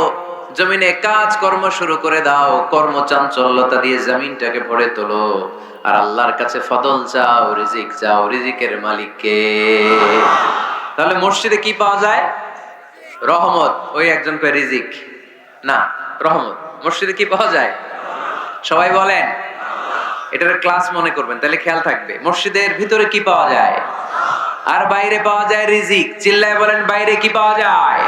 জমিনে কাজ কর্ম শুরু করে দাও, কর্মচাঞ্চল্যতা দিয়ে জমিনটাকে ভরে তোলো, আর আল্লাহর কাছে ফদল চাও, রিজিক চাও। রিজিকের মালিক কে? তাহলে মসজিদে কি পাওয়া যায়? রহমত। ওই একজন কয় রিজিক না, রহমত। মসজিদে কি পাওয়া যায়? সবাই বলেন। এটার ক্লাস মনে করবেন, তাহলে খেয়াল থাকবে। মসজিদের ভিতরে কি পাওয়া যায়? আর বাইরে পাওয়া যায় রিজিক। চিল্লায় বলেন, বাইরে কি পাওয়া যায়?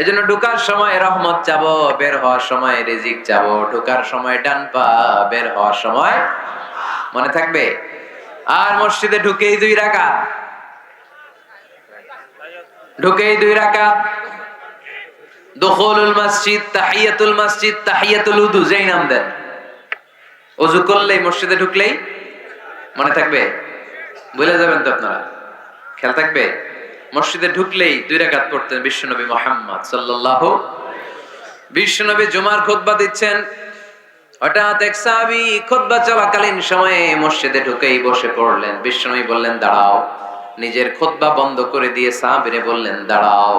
এজন্য ঢোকার সময় রহমত চাবো, বের হওয়ার সময় রিজিক চাবো। ঢোকার সময় ডান পা, বের হওয়ার সময় মনে থাকবে। আর মসজিদে ঢুকেই 2 রাকাত, ঢুকেই 2 রাকাত। দুখুলুল মসজিদ, তাহিয়াতুল মসজিদ, তাহিয়াতুল উযু, যেই নাম দেন। ওযু করলেই, মসজিদে ঢুকলেই মনে থাকবে? ভুলে যাবেন তো আপনারা? খেয়াল থাকবে? মসজিদে ঢুকলেই 2 রাকাত পড়তেন বিশ্বনবী মুহাম্মদ সাল্লাল্লাহু। বিশ্বনবী জুমার খুতবা দিচ্ছেন, হঠাৎ এক সাহাবী খুতবা চলাকালীন সময়ে মসজিদে ঢুকেই বসে পড়লেন। বিশ্বনবী বললেন, দাঁড়াও। নিজের খুতবা বন্ধ করে দিয়ে সাহাবীরে বললেন, দাঁড়াও,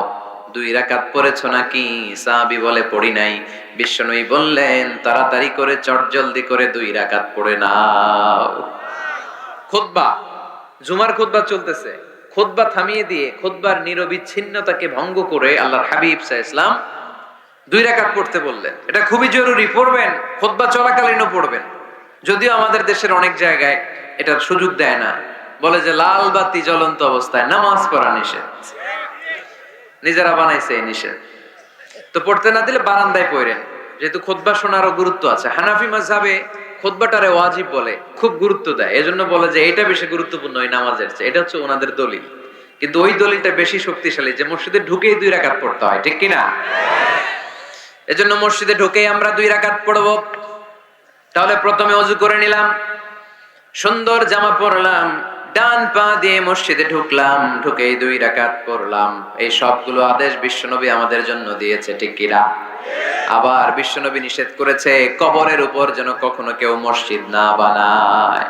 2 রাকাত পড়েছো নাকি? সাহাবী বলে, পড়ি নাই। বিশ্বনবী বললেন, তাড়াতাড়ি করে চটজলদি করে 2 রাকাত পড়ে নাও। খুতবা, জুমার খুতবা চলতেছে, খুতবা থামিয়ে দিয়ে খুতবার নিরবিচ্ছিন্নতাকে ভঙ্গ করে আল্লাহর হাবিব সাল্লাল্লাহু আলাইহি ওয়াসাল্লাম 2 রাকাত পড়তে বললেন। এটা খুবই জরুরি, পড়বেন, খুতবা চলাকালীনও পড়বেন। যদিও আমাদের দেশের অনেক জায়গায় এটার সুযোগ দেয় না, বলে যে লাল বাতি জ্বলন্ত অবস্থায় নামাজ পড়া নিষেধ। নিজেরা বানাইছে এই নিষেধ। তো পড়তে না দিলে বারান্দায় পড়েন, যেহেতু খুতবা শোনারও গুরুত্ব আছে। হানাফি মাযহাবে খুতবাটারে ওয়াজিব বলে, খুব গুরুত্ব দেয়। এজন্য বলে যে এটা বেশি গুরুত্বপূর্ণ ওই নামাজের চেয়ে। এটা হচ্ছে ওনাদের দলিল। কিন্তু ওই দলিলটা বেশি শক্তিশালী যে মসজিদে ঢুকেই 2 রাকাত পড়তে হয়, ঠিক কিনা? এজন্য মসজিদে ঢুকেই আমরা 2 রাকাত পড়ব। তাহলে প্রথমে ওযু করে নিলাম, সুন্দর জামা পরলাম, ডান পা দিয়ে মসজিদে ঢুকলাম, ঢুকেই 2 রাকাত পড়লাম। এই সবগুলো আদেশ বিশ্বনবী আমাদের জন্য দিয়েছে, ঠিক কিনা? আবার বিশ্বনবী নিষেধ করেছে কবরের উপর যেন কখনো কেউ মসজিদ না বানায়।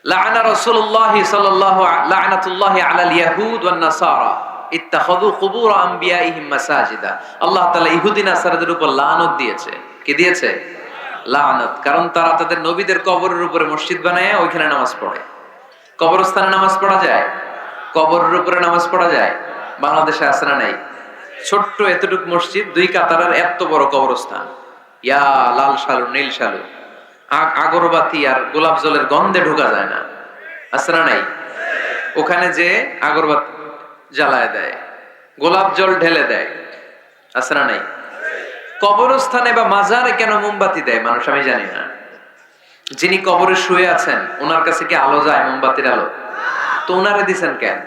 লাআনা রাসূলুল্লাহ সাল্লাল্লাহু লাআনাতুল্লাহি আলাল ইয়াহুদ ওয়ান নাসারা ইত্তাখাযু কুবুর আম্বিয়াইহিম মাসাজিদা। আল্লাহ তাআলা ইহুদি নাসারাদের উপর লানত দিয়েছে। কি দিয়েছে? লানত। কারণ তারা তাদের নবীদের কবরের উপরে মসজিদ বানায় ওইখানে নামাজ পড়ে। কবরস্থানে নামাজ পড়া যায়? কবরের উপরে নামাজ পড়া যায়? বাংলাদেশে আছে না নাই? ছোট্ট এতটুক মসজিদ, 2 কাতারের এত বড় কবরস্থান। ইয়া লাল শালু, নীল শালু, আগরবাতি আর গোলাপ জলের গন্ধে ঢোকা যায় না, আছে না নাই? ওখানে যে আগরবাতি জ্বালায় দেয়, গোলাপ জল ঢেলে দেয়, আছে না নাই? কবরস্থানে বা মাজারে কেন মোমবাতি দেয় মানুষ আমি জানি না। যিনি কবরে শুয়ে আছেন ওনার কাছে কি আলো যায়? মোমবাতির আলো তো ওনারে দিছেন কেন?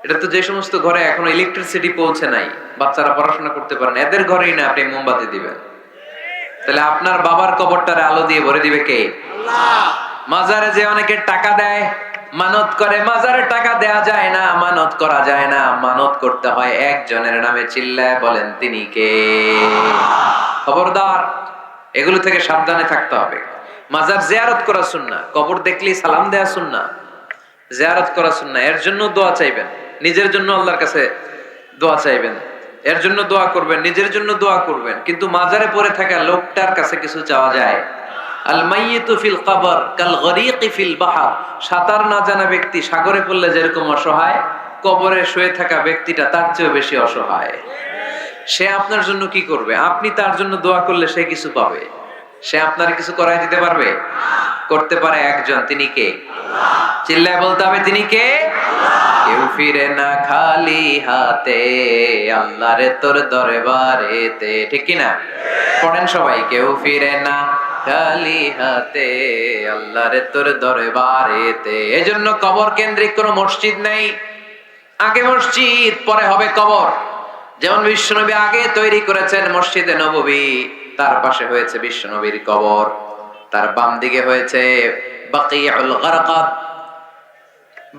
এটা তো যে সমস্ত ঘরে এখনো ইলেকট্রিসিটি পৌঁছে নাই, বাচ্চারা পড়াশোনা করতে পারেন, এদের ঘরেই না আপনি মোমবাতি দিবেন। তাহলে আপনার বাবার কবরটারে আলো দিয়ে ভরে দিবে কে? আল্লাহ। মাজারে যে অনেকে টাকা দেয়, মানত করে, মাজারে টাকা দেয়া যায় না, মানত করা যায় না, মানত করতে হয় একজনের নামে। চিল্লায় বলেন, তিনি কে? খবরদার, এগুলো থেকে সাবধানে থাকতে হবে। মাজার জিয়ারত করা সুন্নাহ, কবর দেখলেই সালাম দেয়া সুন্নাহ, জিয়ারত করা সুন্নাহ। এর জন্য দোয়া চাইবেন, নিজের জন্য আল্লাহর কাছে দোয়া চাইবেন, এর জন্য দোয়া করবেন, নিজের জন্য দোয়া করবেন। কিন্তু মাজারে পড়ে থাকা লোকটার কাছে কিছু চাওয়া যায়? আল মাইয়িতু ফিল কবর কাল গরীকি ফিল বাহর। সাঁতার না জানা ব্যক্তি সাগরে পড়লে যেরকম অসহায়, কবরে শুয়ে থাকা ব্যক্তিটা তার চেয়েও বেশি অসহায়। সে আপনার জন্য কি করবে? আপনি তার জন্য দোয়া করলে সে কিছু পাবে। সে আপনার কিছু করাই দিতে পারবে? করতে পারে একজন, তিনি কে? আল্লাহ। চিল্লায় বলতে হবে, তিনি কে? আল্লাহ। কেউ ফিরে না খালি হাতে, আল্লাহরে তোর দরবারেতে, ঠিক কি না? পড়েন সবাই, কেউ ফিরে না খালি হাতে, আল্লাহরে তোর দরবারেতে। এজন্য কবর কেন্দ্রিক কোনো মসজিদ নেই। আগে মসজিদ, পরে হবে কবর। যেমন বিশ্বনবী আগে তৈরি করেছেন মসজিদে নববী, তার পাশে হয়েছে বিশ্বনবীর কবর, তার বাম দিকে হয়েছে বাকিউল গারকাদ,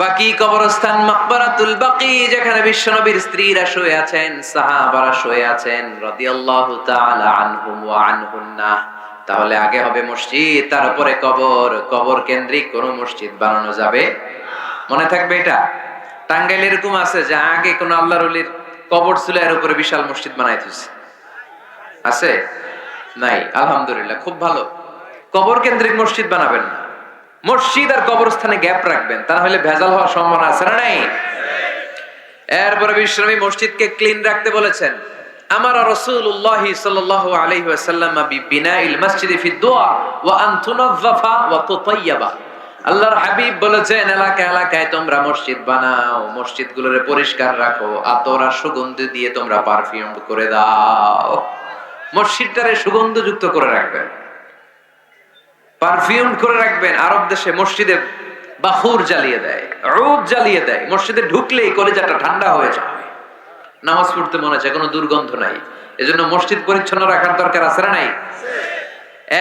বাকি কবরস্থান, মাকবারাতুল বাকি, যেখানে বিশ্বনবীর স্ত্রীরা শুয়ে আছেন, সাহাবারা শুয়ে আছেন রাদিয়াল্লাহু তাআলা আনহুম ওয়া আনহুন্না। তাহলে আগে হবে মসজিদ, তার উপরে কবর। কবর কেন্দ্রিক কোন মসজিদ বানানো যাবে? মনে থাকবে এটা। টাঙ্গাইল এরকম আছে যে আগে কোন আল্লাহর ওলির কবর ছিল, এর উপরে বিশাল মসজিদ বানাই দিয়েছে। আছে? নাই। আলহামদুলিল্লাহ, খুব ভালো। কবর কেন্দ্রিক মসজিদ বানাবেন না, মসজিদ আর কবরস্থানে গ্যাপ রাখবেন, তা হলে ভেজাল হওয়ার সম্ভাবনা আছে না নাই? এরপরে বিশ্বনবী মসজিদকে ক্লিন রাখতে বলেছেন। আমার রাসূলুল্লাহ সাল্লাল্লাহু আলাইহি ওয়াসাল্লাম বিবিনাইল মসজিদি ফি দুআ ওয়া আন তুনাযযাফা ওয়া তুতায়্যাবা। আল্লাহর হাবিব বলেছেন, এলাকায় তোমরা মসজিদ বানাও, মসজিদগুলোরে পরিষ্কার রাখো, আতর আর সুগন্ধি দিয়ে তোমরা পারফিউম করে দাও। মসজিদটারে সুগন্ধযুক্ত করে রাখবেন, পারফিউম করে রাখবেন। আরব দেশে মসজিদে বাখুর জ্বালিয়ে দেয়, উদ জ্বালিয়ে দেয়, মসজিদে ঢুকলেই কলিজাটা ঠান্ডা হয়ে যায়, নামাজ পড়তে মনে চায়, কোনো দুর্গন্ধ নাই। এজন্য মসজিদ পরিচ্ছন্ন রাখার দরকার আছে না নাই?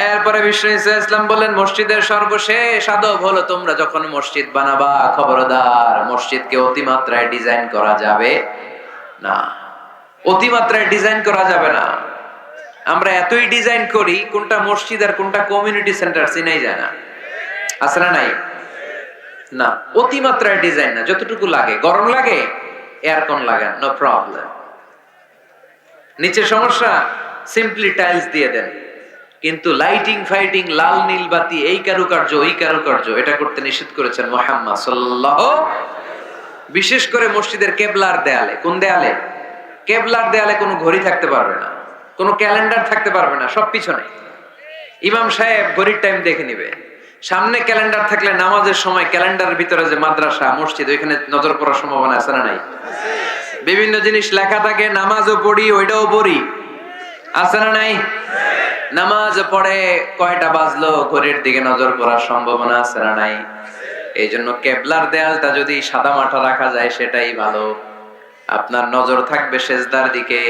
এরপরে বিষ্ণু ইসলাম বললেন, মসজিদের সর্বশেষ আদব হলো তোমরা যখন মসজিদ বানাবা, খবরদার মসজিদকে অতিমাত্রায় ডিজাইন করা যাবে না। অতিমাত্রায় ডিজাইন করা যাবে না। আমরা এতই ডিজাইন করি, কোনটা মসজিদ আর কোনটা কমিউনিটি সেন্টার চিনাই যায় না। আছে না নাই? না, অতিমাত্রায় ডিজাইন না, যতটুকু লাগে। গরম লাগে, এয়ারকন লাগান, নো প্রবলেম। নিচে সমস্যা, সিম্পলি টাইলস দিয়ে দেন। কিন্তু লাইটিং ফাইটিং, লাল নীল বাতি, এই কারুকার্য ওই কারুকার্য, এটা করতে নিষেধ করেছেন মুহাম্মদ সাল্লাল্লাহু। বিশেষ করে মসজিদের কেবলার দেয়ালে। কোন দেয়ালে? কেবলার দেয়ালে কোনো ঘড়ি থাকতে পারবে না, কোনো ক্যালেন্ডার থাকতে পারবে না, সব পিছনে। ইমাম সাহেব ঘড়ির টাইম দেখে নিবে। সামনে ক্যালেন্ডার থাকলে নামাজের সময় ক্যালেন্ডারের ভিতরে যে মাদ্রাসা মসজিদ, ওইখানে নজর পড়ার সম্ভাবনা আছে না নাই? বিভিন্ন জিনিস লেখা থাকে, নামাজও পড়ি, ওইটাও পড়ি, আছে না নাই? নামাজ পড়ে কয়টা বাজলো, ঘড়ির দিকে নজর পড়ার সম্ভাবনা আছে না নাই? এই জন্য কেবলার দেয়ালটা যদি সাদা মাঠা রাখা যায় সেটাই ভালো। আপনার নজর থাকবে সেজদার দিকে।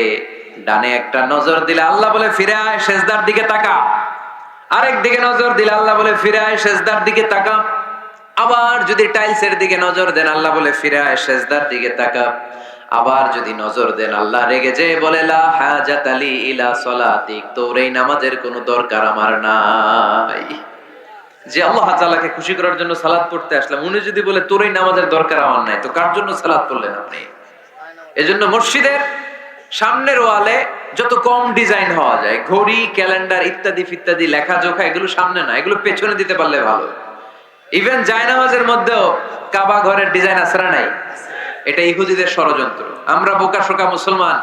ডানে একটা নজর দিলে আল্লাহ বলে ফিরে আয়, সেজদার দিকে তাকা। আরেক দিকে নজর দিলে আল্লাহ বলে ফিরে আয়, সেজদার দিকে তাকা। আবার যদি টাইলসের দিকে নজর দেন, আল্লাহ বলে ফিরে আয়, সেজদার দিকে তাকা। আবার যদি নজর দেন, আল্লাহ রেগে যে বলে লা হাজাত আলী ইলা সলাতিক, তোর এই নামাজের কোনো দরকার আমার নাই। যে আল্লাহ তাআলাকে খুশি করার জন্য সালাত পড়তে আসলাম, উনি যদি বলে তোর এই নামাজের দরকার আমার নাই, তো কার জন্য সালাত পড়লেন আপনি? এজন্য মসজিদের সামনের ওয়ালে যত কম ডিজাইন হওয়া যায়, ঘড়ি, ক্যালেন্ডার ইত্যাদি ইত্যাদি, লেখা জোখা, এগুলো সামনে না, এগুলো পেছনে দিতে পারলে ভালো। ইভেন জায়নামাজের মধ্যেও কাবা ঘরের ডিজাইন আছে না নাই? এটা ইহুদিদের ষড়যন্ত্র। আমরা বোকা শোকা মুসলমান,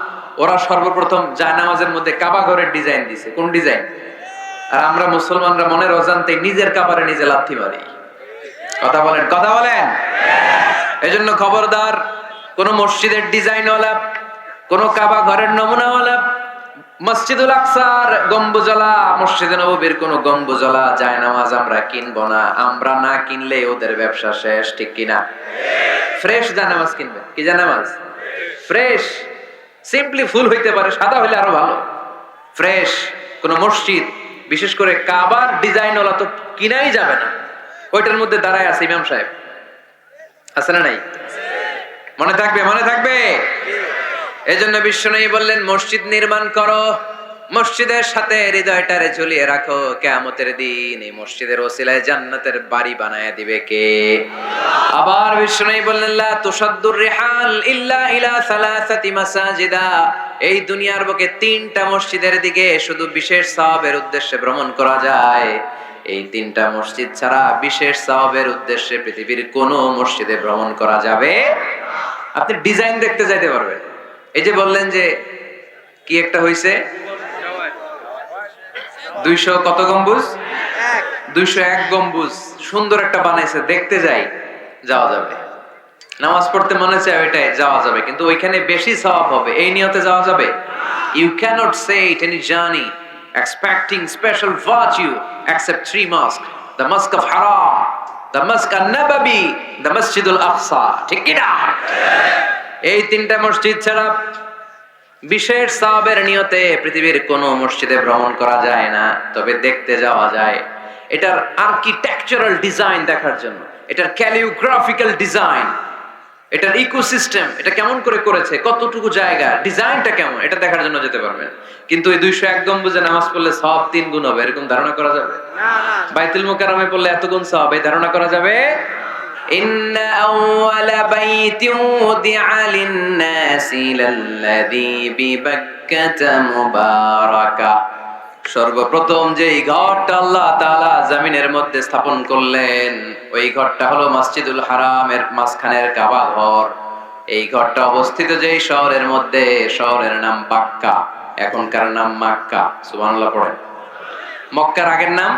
ওরা সর্বপ্রথম জায়নামাজের মধ্যে কাবা ঘরের ডিজাইন দিছে। কোন ডিজাইন? আর আমরা মুসলমানরা মনের অজান্তে নিজের কাবারে নিজে লাথি মারি। কথা বলেন, কথা বলেন। এজন্য খবরদার, কোন মসজিদের ডিজাইনওয়ালা, কোন কাবা ঘরের নমুনাওয়ালা, মসজিদুল আকসার গম্বুজওয়ালা, মসজিদে নববীর কোন গম্বুজওয়ালা জায়নামাজ আমরা কিনবো না। আমরা না কিনলে ওদের ব্যবসা শেষ, ঠিক কিনা? ফ্রেশ জায়নামাজ কিনবেন। কি জায়নামাজ? ফ্রেশ। সিম্পলি ফুল হইতে পারে, সাদা হইলে আরো ভালো। ফ্রেশ কোন মসজিদ, বিশেষ করে কাবার ডিজাইনওয়ালা তো কিনাই যাবে না। ওইটার মধ্যে দাঁড়ায় আছে ইমাম সাহেব, আছে না নাই? মনে থাকবে, মনে থাকবে। এজন্য বিশ্বনবী বললেন, মসজিদ নির্মাণ করো, মসজিদের সাথে হৃদয়টারে ঝুলিয়ে রাখো। কিয়ামতের দিন এই মসজিদের ওসিলায় জান্নাতের বাড়ি বানায় দিবে কে? আবার বিশ্বনবী বললেন, লা তুসাদ্দুর রিহাল ইল্লা ইলা সালাসাতি মাসাজিদা। এই দুনিয়ার বুকে 3টা মসজিদের দিকে শুধু বিশেষ সওয়াবের উদ্দেশ্যে ভ্রমণ করা যায়। এই 3টা মসজিদ ছাড়া বিশেষ সওয়াবের উদ্দেশ্যে পৃথিবীর কোনো মসজিদে ভ্রমণ করা যাবে। আপনি ডিজাইন দেখতে যাইতে পারবেন। এই যে বললেন যে কি একটা হইছে, 200 কত গম্বুজ? 201 গম্বুজ, সুন্দর একটা বানাইছে, দেখতে যাই, যাওয়া যাবে। নামাজ পড়তে মনে চায়, ওইটাই যাওয়া যাবে, কিন্তু ওইখানে বেশি সওয়াব হবে, এই নিয়তে যাওয়া যাবে? You cannot say it any journey expecting special virtue except 3 mosques, the mosque of Haram, the mosque an-Nabawi, the Masjid al-Aqsa, ঠিক কি না? এই 3টা মসজিদ ছাড়া বিশেষ সওয়াবের নিয়তে পৃথিবীর কোন মসজিদে ভ্রমণ করা যায় না। তবে দেখতে যাওয়া যায়, এটার আর্কিটেকচারাল ডিজাইন দেখার জন্য, এটার ক্যালিগ্রাফিক্যাল ডিজাইন, এটার ইকোসিস্টেম এটা কেমন করে করেছে, কতটুকু জায়গা, ডিজাইনটা কেমন, এটা দেখার জন্য যেতে পারবেন। কিন্তু এই 201 গম্বুজে নামাজ পড়লে সওয়াব 3 গুণ হবে, এরকম ধারণা করা যাবে? বাইতুল মুকাররমে পড়লে এত গুণ সওয়াব, এই ধারণা করা যাবে? ইন্না আউওয়ালা বাইতিন উদিআ লিন-নাসি লাল্লাযী বিবাক্কাতা মুবারাকা। সর্বপ্রথম যে এই ঘরটা আল্লাহ তাআলা জমিনের মধ্যে স্থাপন করলেন, ওই ঘরটা হলো মসজিদুল হারামের মাঝখানের কাবা ঘর। এই ঘরটা অবস্থিত যে শহরের মধ্যে, শহরের নাম বাক্কা, এখনকার নাম মক্কা। সুবহানাল্লাহ পড়েন। মক্কার আগের নাম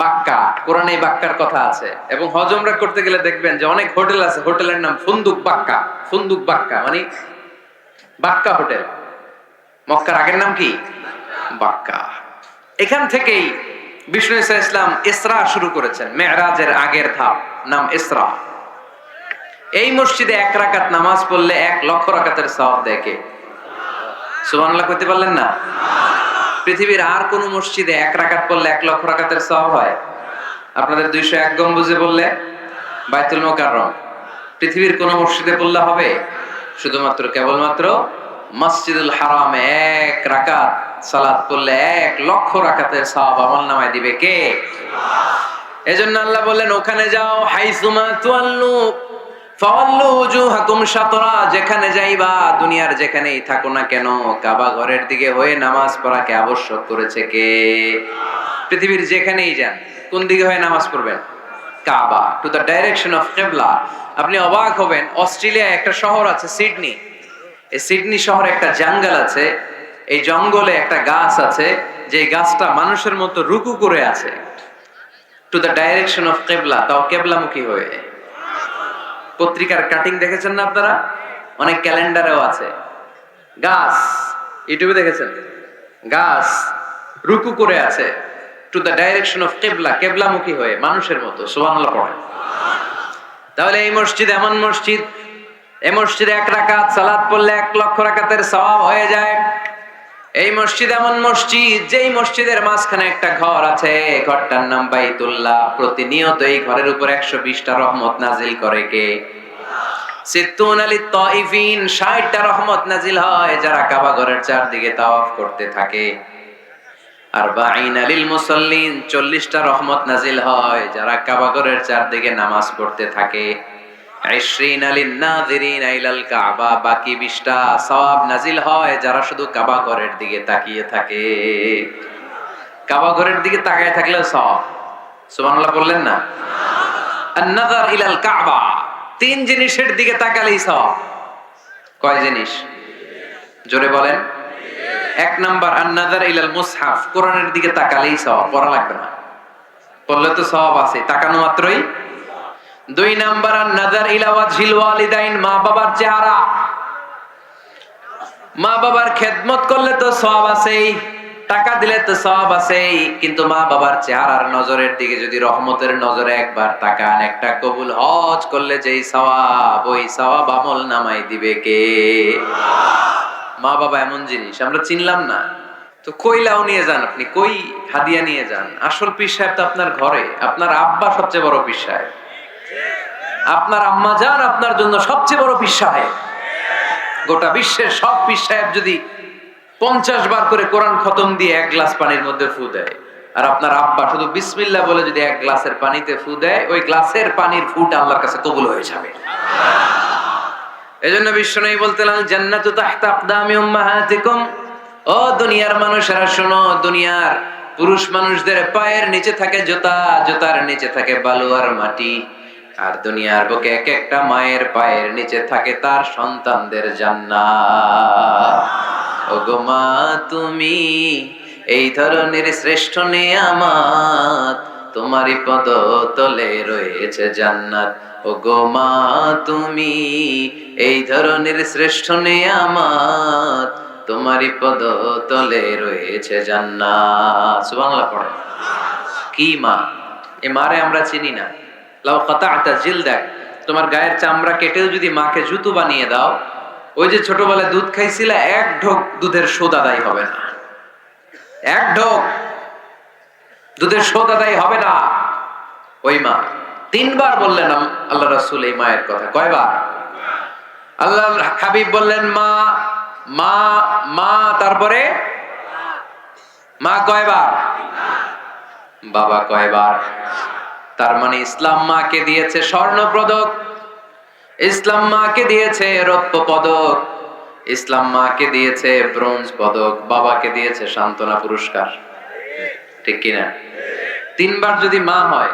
বাক্কা। কোরআনে বাক্কার কথা আছে। এবং হজ উমরা করতে গেলে দেখবেন যে অনেক হোটেল আছে, হোটেলের নাম ফুন্দুক বাক্কা। ফুন্দুক বাক্কা মানে বাক্কা হোটেল। মক্কার আগের নাম কি? বাক্কা। এখান থেকেই বিষ্ণু ঈসা ইসলাম ইসরা শুরু করেছেন। মেরাজের আগের ধাপ নাম ইসরা। এই মসজিদে 1 রাকাত নামাজ পড়লে 1 লক্ষ রাকাতের সওয়াব দেয় কে? সুবহানাল্লাহ কইতে পারলেন না? পৃথিবীর আর কোন মসজিদে 1 রাকাত পড়লে 1 লক্ষ রাকাতের সওয়াব হয়? আপনাদের 201 গম্বুজে বললে, বাইতুল মুকাররম, পৃথিবীর কোন মসজিদে পড়লে হবে? শুধুমাত্র কেবলমাত্র মসজিদুল হারামে 1 রাকাত সালাত পড়লে 1 লক্ষ রাকাতের সওয়াব আমলনামায় দিবে কে? এজন্য আল্লাহ বললেন, ওখানে যাও, হাইসুমা তুয়াল্লু ফাওয়াল্লু ওজুহাকুম শাতরা, যেখানে যাইবা, দুনিয়ার যেখানেই থাকো না কেন, কাবা ঘরের দিকে হয়ে নামাজ পড়াকে আবশ্যক করেছে কে? পৃথিবীর যেখানেই যান, কোন দিকে হয়ে নামাজ পড়বেন? কাবা, টু দ্য ডাইরেকশন অফ কিবলা। আপনি অবাক হবেন, অস্ট্রেলিয়ায় একটা শহর আছে সিডনি। এই সিডনি শহরে একটা জঙ্গল আছে। এই জঙ্গলে একটা গাছ আছে, যে গাছটা মানুষের মতো রুকু করে আছে, টু দ্য ডাইরেকশন অফ কিবলা, তাও কিবলামুখী হয়ে। পত্রিকার কাটিং দেখেছেন না আপনারা? অনেক ক্যালেন্ডারেও আছে। গাছ, ইউটিউবে দেখেছেন, গাছ রুকু করে আছে টু দ্য ডাইরেকশন অফ কিবলা, কিবলামুখী হয়ে মানুষের মতো। সুবহানাল্লাহ পড়ে। তাহলে এই মসজিদ এমন মসজিদ, এই মসজিদে 1 রাকাত সালাত পড়লে 1 লক্ষ রাকাতের সওয়াব হয়ে যায়। এই মসজিদ এমন মসজিদ, যেই মসজিদের মাঝখানে একটা ঘর আছে, ঘরটার নাম বাইতুল্লাহ। প্রতিনিয়ত এই ঘরের উপর 120টা রহমত নাজিল করে কে? সিত্তুনা লিত-তাইফিন, 60টা রহমত নাজিল হয় যারা কাবা ঘরের চারদিকে তাওয়াফ করতে থাকে। আরবাঈনা লিল মুসাল্লিন, 40টা রহমত নাজিল হয় যারা কাবা ঘরের চারদিকে নামাজ পড়তে থাকে। 20 লিন-নাযিরিনা ইলাল কাবা, বাকি 20টা সওয়াব নাজিল হয় যারা শুধু কাবা ঘরের দিকে তাকিয়ে থাকে। কাবা ঘরের দিকে তাকিয়ে থাকলে সওয়াব। সুবহানাল্লাহ বললেন না? আন-নাযার ইলাল কাবা, 3 জিনিসের দিকে তাকালেই সওয়াব। কয় জিনিস? জোরে বলেন। 1 নাম্বার আন-নাযার ইলাল মুসহাফ, কোরআনের দিকে তাকালেই সওয়াব, পড়া লাগবে না, পড়লে তো সওয়াব আছে, তাকানো মাত্রই। 2 নাম্বার আন-নাযার ইলা ওয়াজহিল ওয়ালিদাইন, মা বাবার চেহারা। মা বাবার খেদমত করলে তো সওয়াব আছেই, টাকা দিলে তো সওয়াব আছেই, কিন্তু মা বাবার চেহারার নজরের দিকে যদি রহমতের নজরে একবার তাকান, একটা কবুল হজ করলে যেই সওয়াব, ওই সওয়াব আমল নামায় দিবে কে? মা বাবা এমন জিনিস আমরা চিনলাম না তো। কইলাও নিয়ে যান আপনি, কই হাদিয়া নিয়ে যান, আসল পীর সাহেব তো আপনার ঘরে। আপনার আব্বা সবচেয়ে বড় পীর সাহেব, আপনার আম্মা জান আপনার জন্য সবচেয়ে বড় পীর সাহেব। গোটা বিশ্বের সব পীর সাহেব যদি 50 বার করে কোরআন খতম দিয়ে 1 গ্লাস পানির মধ্যে ফু দেয়, আর আপনার আব্বা শুধু বিসমিল্লাহ বলে যদি 1 গ্লাসের পানিতে ফু দেয়, ওই গ্লাসের পানির ফুটা আল্লাহর কাছে কবুল হয়ে যাবে। এজন্য বিশ্বনবী বলতেন, জান্নাতু তাহতা আকদামি উম্মাহাতিকুম, ও দুনিয়ার মানুষেরা শোনো, দুনিয়ার পুরুষ মানুষদের পায়ের নিচে থাকে জুতা, জুতার নিচে থাকে বালু আর মাটি, আর দুনিয়ার বুকে এক একটা মায়ের পায়ের নিচে থাকে তার সন্তানদের জান্নাত। ওগো মা তুমি এই ধরনের শ্রেষ্ঠ নেয়ামত, তোমারই পদ তলে রয়েছে জান্নাত। ওগো মা তুমি এই ধরনের শ্রেষ্ঠ নেয়ামত, তোমারই পদ তলে রয়েছে জান্নাত। সুবহানাল্লাহ পড়ে। কি মা? এই মারে আমরা চিনি না। লাউ কাতা'তা জিলদাক, তোমার গায়ের চামড়া কেটেও যদি মাকে জুতো বানিয়ে দাও, ওই যে ছোটবেলায় দুধ খাইছিলা, 1 ঢোক দুধের শোধ আদায় হবে না। 1 ঢোক দুধের শোধ আদায় হবে না। ওই মা। 3 বার বললেন আল্লাহ রাসূল এই মায়ের কথা। কয়বার? আল্লাহর হাবিব বললেন মা মা মা, তারপরে মা কয়বার? বাবা কয়বার? তার মানে ইসলাম মাকে দিয়েছে স্বর্ণ পদক, ইসলাম মাকে দিয়েছে রৌপ্য পদক, ইসলাম মাকে দিয়েছে ব্রোঞ্জ পদক, বাবাকে দিয়েছে সান্ত্বনা পুরস্কার। ঠিক কিনা? তিনবার যদি মা হয়,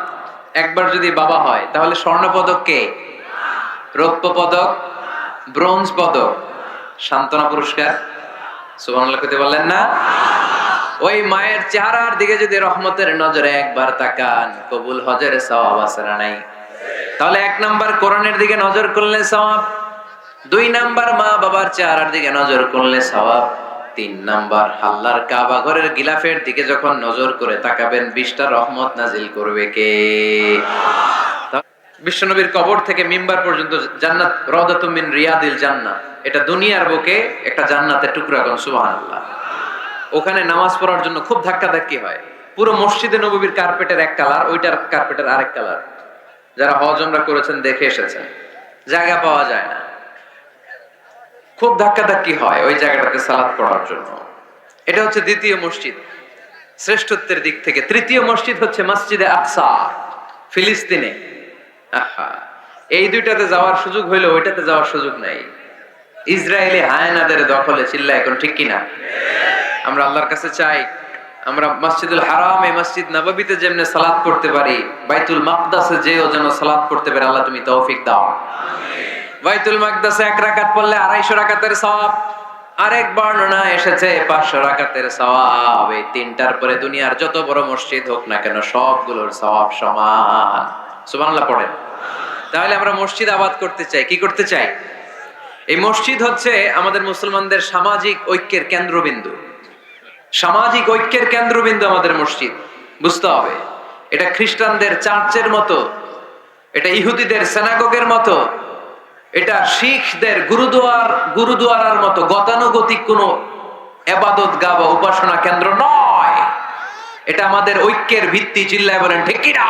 একবার যদি বাবা হয়, তাহলে স্বর্ণ পদক কে? রৌপ্য পদক, ব্রোঞ্জ পদক, সান্ত্বনা পুরস্কার। সুবহানাল্লাহ কইতে বললেন না? ওই মায়ের চেহারার দিকে যদি রহমতের নজরে একবার তাকান, কবুল হজের সওয়াব আছে না নাই? তাহলে এক নাম্বার কোরআনের দিকে নজর করলে সওয়াব, দুই নাম্বার মা বাবার চেহারার দিকে নজর করলে সওয়াব, তিন নাম্বার আল্লাহর কাবা ঘরের গিলাফের দিকে যখন নজর করে তাকাবেন 20টা রহমত নাজিল করবে কে? বিশ্বনবীর কবর থেকে মিম্বার পর্যন্ত জান্নাত, রাউদাতুম মিন রিয়াদিল জান্নাহ, এটা দুনিয়ার বুকে একটা জান্নাতের টুকরা। কোন সুবহানাল্লাহ। ওখানে নামাজ পড়ার জন্য খুব ধাক্কাধাক্কি হয়। পুরো মসজিদে নববীর কার্পেটের এক কালার, ওইটার কার্পেটের আরেক কালার। যারা হজ উমরা করেছেন দেখে এসেছেন, জায়গা পাওয়া যায় না, খুব ধাক্কাধাক্কি হয় ওই জায়গাটাতে সালাত পড়ার জন্য। এটা হচ্ছে দ্বিতীয় মসজিদ শ্রেষ্ঠত্বের দিক থেকে। তৃতীয় মসজিদ হচ্ছে মসজিদে আকসা, ফিলিস্তিনে। আহা, এই দুইটাতে যাওয়ার সুযোগ হইলো ওইটাতে যাওয়ার সুযোগ নাই। ইসরায়েলি হায়নাদের দখলে। চিল্লায় এখন ঠিক কিনা? আমরা আল্লাহর কাছে চাই আমরা মসজিদুল হারাম, এই মসজিদ নববীতে যেমনে সালাত পড়তে পারি, বাইতুল মাকদাসে যেও যেন সালাত পড়তে পারে। আল্লাহ তুমি তৌফিক দাও। বাইতুল মাকদাসে 1 রাকাত পড়লে 250 রাকাতের সওয়াব, আরেক বর্ণনা এসেছে 500 রাকাতের সওয়াব। এই তিনটার পরে দুনিয়ার যত বড় মসজিদ হোক না কেন সবগুলোর সওয়াব সমান। সুবহানাল্লাহ পড়েন। তাহলে আমরা মসজিদ আবাদ করতে চাই, কি করতে চাই? এই মসজিদ হচ্ছে আমাদের মুসলমানদের সামাজিক ঐক্যের কেন্দ্রবিন্দু। সামাজিক ঐক্যের কেন্দ্রবিন্দু আমাদের মসজিদ। বুঝতে হবে, এটা খ্রিস্টানদের চার্চের মতো, এটা ইহুদিদের সিনাগগের মতো, এটা শিখদের গুরুদুয়ারার মতো গতানুগতিক কোনো ইবাদত গাহ বা উপাসনা কেন্দ্র নয়। এটা আমাদের ঐক্যের ভিত্তি। চিল্লায় বলেন ঠিক কি না?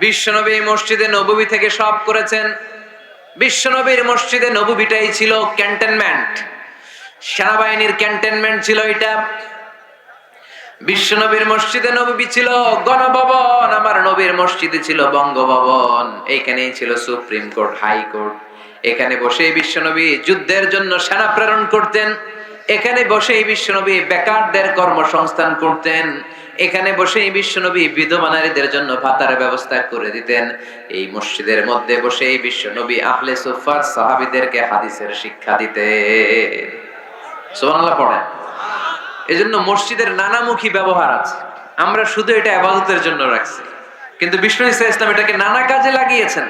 বিশ্বনবী মসজিদে নববী থেকে সব করেছেন। বিশ্বনবীর মসজিদে নববীটাই ছিল ক্যান্টনমেন্ট, সেনাবাহিনীর ক্যান্টনমেন্ট ছিল এটা। বিশ্বনবীর মসজিদে নববী ছিল গণভবন, আমার নবীর মসজিদে ছিল বঙ্গভবন। এইখানেই ছিল সুপ্রিম কোর্ট, হাই কোর্ট। এখানে বসে বিশ্বনবী যুদ্ধের জন্য সেনা প্রেরণ করতেন। এখানে বসেই বিশ্বনবী বেকারদের কর্মসংস্থান করতেন। এখানে বসেই বিশ্বনবী বিধবা নারীদের জন্য ভাতার ব্যবস্থা করে দিতেন। এই মসজিদের মধ্যে বসেই বিশ্বনবী আহলে সুফার সাহাবীদেরকে হাদিসের শিক্ষা দিতেন। সুবহানাল্লাহ পড়েন। এজন্য মসজিদের নানামুখী ব্যবহার আছে। আমরা শুধু এটা ইবাদতের জন্য রাখছি, কিন্তু বিষ্ণু ঈসা ইসলাম এটাকে নানা কাজে লাগিয়েছেন।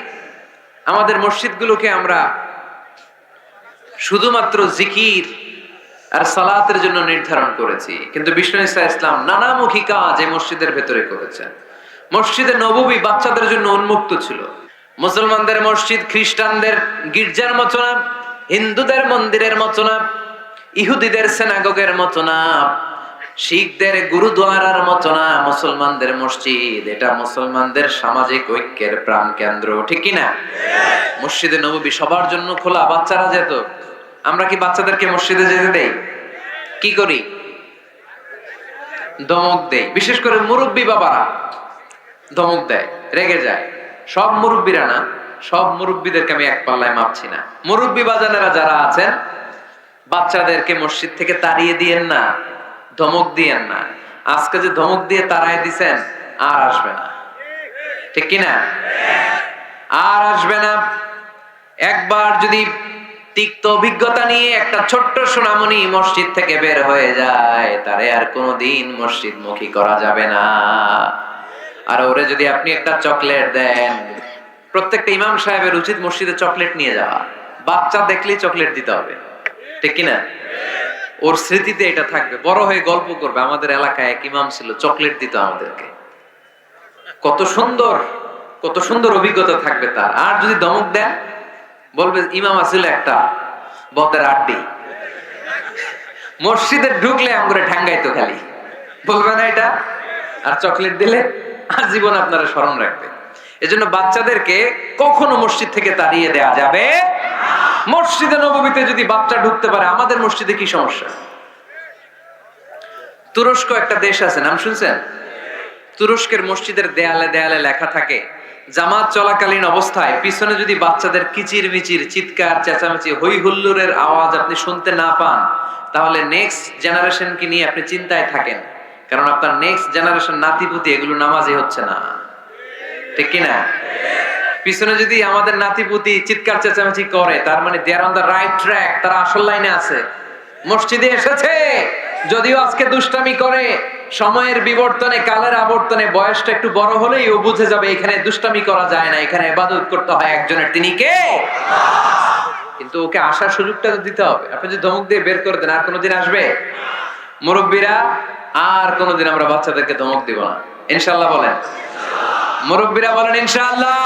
আমাদের মসজিদগুলোকে আমরা শুধুমাত্র জিকির আর সালাতের জন্য নির্ধারণ করেছি, কিন্তু বিষ্ণু ঈসা ইসলাম নানামুখী কাজ এই মসজিদের ভেতরে করেছেন। মসজিদে নববী বাচ্চাদের জন্য উন্মুক্ত ছিল। মুসলমানদের মসজিদ খ্রিস্টানদের গির্জার মতো না, হিন্দুদের মন্দিরের মতো না, ইহুদিদের সিনাগগের মতো না, শিখদের গুরুদুয়ারার মতো না। মুসলমানদের মসজিদ এটা মুসলমানদের সামাজিক ঐক্যের প্রাণ কেন্দ্র। ঠিক কি না? মসজিদে নববী সবার জন্য খোলা। বাচ্চারা যেত, আমরা কি বাচ্চাদেরকে মসজিদে যেতে দেই? কি করি? ধমক দেই। বিশেষ করে মুরব্বী বাবারা ধমক দেয়, রেগে যায়। সব মুরব্বীরা না, সব মুরব্বীদেরকে আমি এক পাল্লায় মাপছি না। মুরব্বী বাজানেরা যারা আছেন, বাচ্চাদেরকে মসজিদ থেকে তাড়িয়ে দিয়েন না, ধমক দিয়েন না। আজকে যে ধমক দিয়ে তাড়াই দিছেন, আর আসবে না। ঠিক কিনা? আর আসবে না। একবার যদি তিক্ত অভিজ্ঞতা নিয়ে একটা ছোট্ট সোনামণি মসজিদ থেকে বের হয়ে যায়, তারে আর কোনোদিন মসজিদ মুখী করা যাবে না। আর ওরে যদি আপনি একটা চকলেট দেন, প্রত্যেকটা ইমাম সাহেবের উচিত মসজিদে চকলেট নিয়ে যাওয়া। বাচ্চা দেখলেই চকলেট দিতে হবে। ঠিক কিনা? ওর স্মৃতিতে এটা থাকবে, বড় হয়ে গল্প করবে আমাদের এলাকায় এক ইমাম ছিল, চকলেট দিত আমাদেরকে। কত সুন্দর, কত সুন্দর অভিজ্ঞতা থাকবে তার। আর যদি ধমক দেন, বলবে ইমাম আসলে একটা বদের আড্ডি, মসজিদে ঢুকলে আমগরে ঠ্যাঙ্গাইতো খালি, বলবে না এটা। আর চকলেট দিলে আজীবন আপনারা স্মরণ রাখবে। এজন্য বাচ্চাদেরকে কখনো মসজিদ থেকে তাড়িয়ে দেওয়া যাবে না। মসজিদে নববীতে যদি বাচ্চা ঢুকতে পারে, আমাদের মসজিদে কি সমস্যা? তুরস্ক একটা দেশ আছে, নাম শুনছেন? তুরস্কের মসজিদের দেয়ালে দেয়ালে লেখা থাকে, জামাত চলাকালীন অবস্থায় পিছনে যদি বাচ্চাদের কিচির মিচির, চিৎকার চেঁচামেচি, হই হুল্লোড়ের আওয়াজ আপনি শুনতে না পান, তাহলে নেক্সট জেনারেশনকে নিয়ে আপনি চিন্তায় থাকেন, কারণ আপনার নেক্সট জেনারেশন নাতিপুতি এগুলো নামাজই হচ্ছে না। ঠিক কিনা? পিছনে যদি আমাদের নাতিপুতি চিৎকার চেঁচামেচি করে, তার মানে দে আর অন দ্য রাইট ট্র্যাক, তারা আসল লাইনে আছে, মসজিদে এসেছে। যদিও আজকে দুষ্টামি করে, সময়ের বিবর্তনে, কালের আবর্তনে বয়সটা একটু বড় হলেই ও বুঝে যাবে এখানে দুষ্টামি করা যায় না, এখানে ইবাদত করতে হয় একজনের, তিনি কে? কিন্তু ওকে আসার সুযোগটা তো দিতে হবে। আপনি যদি ধমক দিয়ে বের করে দেন, আর কোনোদিন আসবে? মুরব্বীরা, আর কোনোদিন আমরা বাচ্চাদেরকে ধমক দিব না, ইনশাআল্লাহ বলেন। মুরব্বীরা বলেন ইনশাআল্লাহ।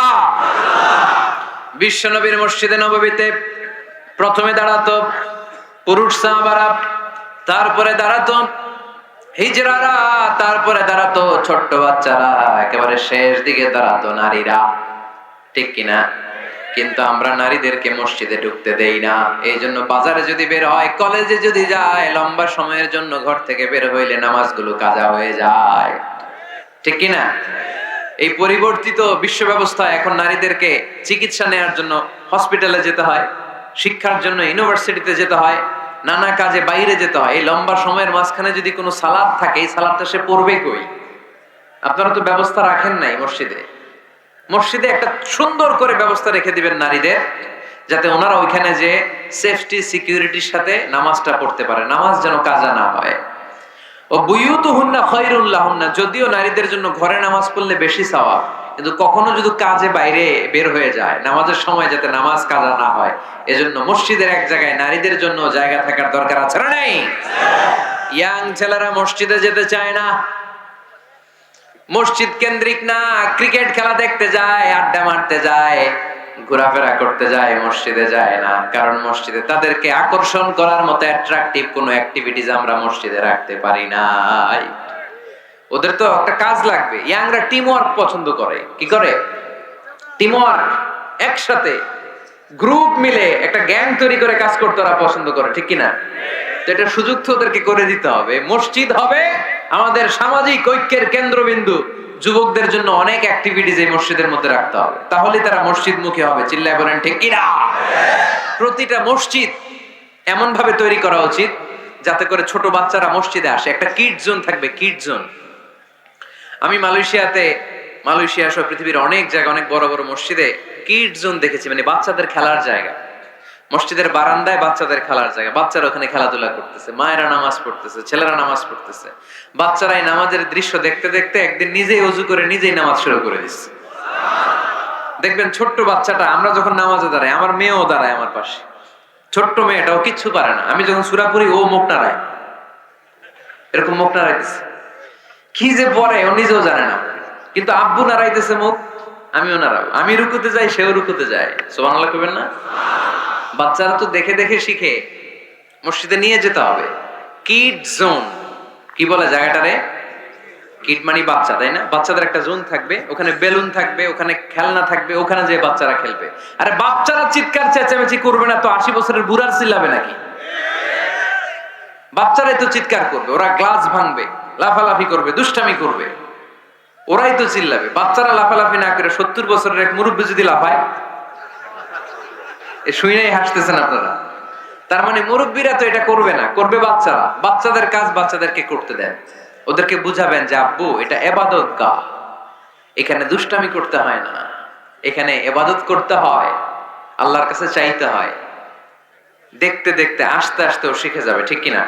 বিশ্বনবীর মসজিদে নববীতে প্রথমে দাঁড়াতো পুরুষ সাহাবারা, তারপরে দাঁড়াতো হিজড়ারা, তারপরে দাঁড়াতো ছোট্ট বাচ্চারা, একেবারে শেষ দিকে দাঁড়াতো নারীরা। ঠিক কিনা? কিন্তু আমরা নারীদেরকে মসজিদে ঢুকতে দেই না। এই জন্য বাজারে যদি বের হয়, কলেজে যদি যায়, লম্বা সময়ের জন্য ঘর থেকে বের হইলে নামাজগুলো কাজা হয়ে যায়। ঠিক কিনা? এই পরিবর্তিত বিশ্ব ব্যবস্থায় এখন নারীদেরকে চিকিৎসা নেওয়ার জন্য হসপিটালে যেতে হয়, শিক্ষার জন্য ইউনিভার্সিটিতে যেতে হয়, নানা কাজে বাইরে যেতে হয়। এই লম্বা সময়ের মাঝখানে যদি কোনো সালাদ থাকে, এই সালাদটা সে পড়বে কই? আপনারা তো ব্যবস্থা রাখেন নাই মসজিদে। মসজিদে একটা সুন্দর করে ব্যবস্থা রেখে দিবেন নারীদের, যাতে ওনারা ওইখানে যে সেফটি সিকিউরিটির সাথে নামাজটা পড়তে পারে, নামাজ যেন কাজা না হয়। ও বুয়ুতুহুন্না খায়রুল লাহুন্না, যদিও নারীদের জন্য ঘরে নামাজ পড়লে বেশি সওয়াব, কিন্তু কখনো যদি কাজে বাইরে বের হয়ে যায়, নামাজের সময় যাতে নামাজ কাজা না হয়, এজন্য মসজিদের এক জায়গায় নারীদের জন্য জায়গা থাকার দরকার আছে না নাই? ইয়াং ছেলেরা মসজিদে যেতে চায় না, মসজিদ কেন্দ্রিক না, ক্রিকেট খেলা দেখতে যায়, আড্ডা মারতে যায়, ঘোরাফেরা করতে যায়, মসজিদে যায় না। কারণ মসজিদে তাদেরকে আকর্ষণ করার মতো অ্যাট্রাকটিভ কোনো অ্যাক্টিভিটিজ আমরা মসজিদে রাখতে পারি নাই। ওদের তো একটা কাজ লাগবে। ইয়াংরা টিম ওয়ার্ক পছন্দ করে। কি করে? টিম ওয়ার্ক, একসাথে গ্রুপ মিলে একটা গ্যাং তৈরি করে কাজ করতে ওরা পছন্দ করে। ঠিক কিনা? তো এটা সুযোগ তো ওদেরকে করে দিতে হবে। মসজিদ হবে আমাদের সামাজিক ঐক্যের কেন্দ্রবিন্দু। যুবকদের জন্য অনেক অ্যাক্টিভিটিজ এই মসজিদের মধ্যে রাখতে হবে, তাহলে তারা মসজিদমুখী হবে। চিল্লায় বলেন ঠিক কিনা? প্রতিটা মসজিদ এমন ভাবে তৈরি করা উচিত যাতে করে ছোট বাচ্চারা মসজিদে আসে। একটা কিড জোন থাকবে, কিড জোন। আমি মালয়েশিয়া সহ পৃথিবীর অনেক জায়গায়, অনেক বড় বড় মসজিদে কিড জোন দেখেছি, মানে বাচ্চাদের খেলার জায়গা। মসজিদের বারান্দায় বাচ্চাদের খেলার জায়গা, বাচ্চারা ওখানে খেলাধুলা করতেছে, মায়েরা নামাজ পড়তেছে, ছেলেরা নামাজ পড়তেছে। বাচ্চারা এই নামাজের দৃশ্য দেখতে দেখতে একদিন নিজেই ওযু করে নিজেই নামাজ শুরু করে দিচ্ছে। দেখবেন ছোট্ট বাচ্চাটা, আমরা যখন নামাজে দাঁড়াই, আমার মেয়েও দাঁড়ায় আমার পাশে, ছোট্ট মেয়েটাও কিচ্ছু পারে না, আমি যখন সূরা পড়ি ও মুখ নাড়ায়, এরকম মুখ নাড়াইতেছে। কি যে পড়ে ও নিজেও জানে না, কিন্তু আব্বু নাড়াইতেছে মুখ, আমিও নাড়াবো। আমি রুকুতে যাই, সেও রুকুতে যায়। সুবহানাল্লাহ কইবেন না? বাচ্চারা তো দেখে দেখে শিখে। মসজিদে নিয়ে যেতে হবে। কিড জোন, কি বলে জায়গাটারে? কিড মানে বাচ্চা, তাই না? বাচ্চাদের একটা জোন থাকবে, ওখানে বেলুন থাকবে, ওখানে খেলনা থাকবে, ওখানে যে বাচ্চারা খেলবে। আরে বাচ্চারা চিৎকার চেঁচামেচি করবে না তো 80 বছরের বুড়ার চিল্লাবে নাকি? বাচ্চারাই তো চিৎকার করবে, ওরা গ্লাস ভাঙবে, লাফালাফি করবে, দুষ্টামি করবে, ওরাই তো চিল্লাবে। বাচ্চারা লাফালাফি না করে 70 বছরের এক মুরব্বি যদি লাফায়, শুনেই হাসতেছেন আপনারা। তার মানে মুরব্বীরা তো এটা করবে না, করবে বাচ্চারা। বাচ্চাদের কাজ বাচ্চাদেরকে করতে দেন, ওদেরকে বুঝাবেন যে আব্বু এটা ইবাদত গাহ, এখানে দুষ্টামি করতে হয় না, এখানে ইবাদত করতে হয়, আল্লাহর কাছে চাইতে হয়। দেখতে দেখতে আস্তে আস্তে ও শিখে যাবে। ঠিক কিনা?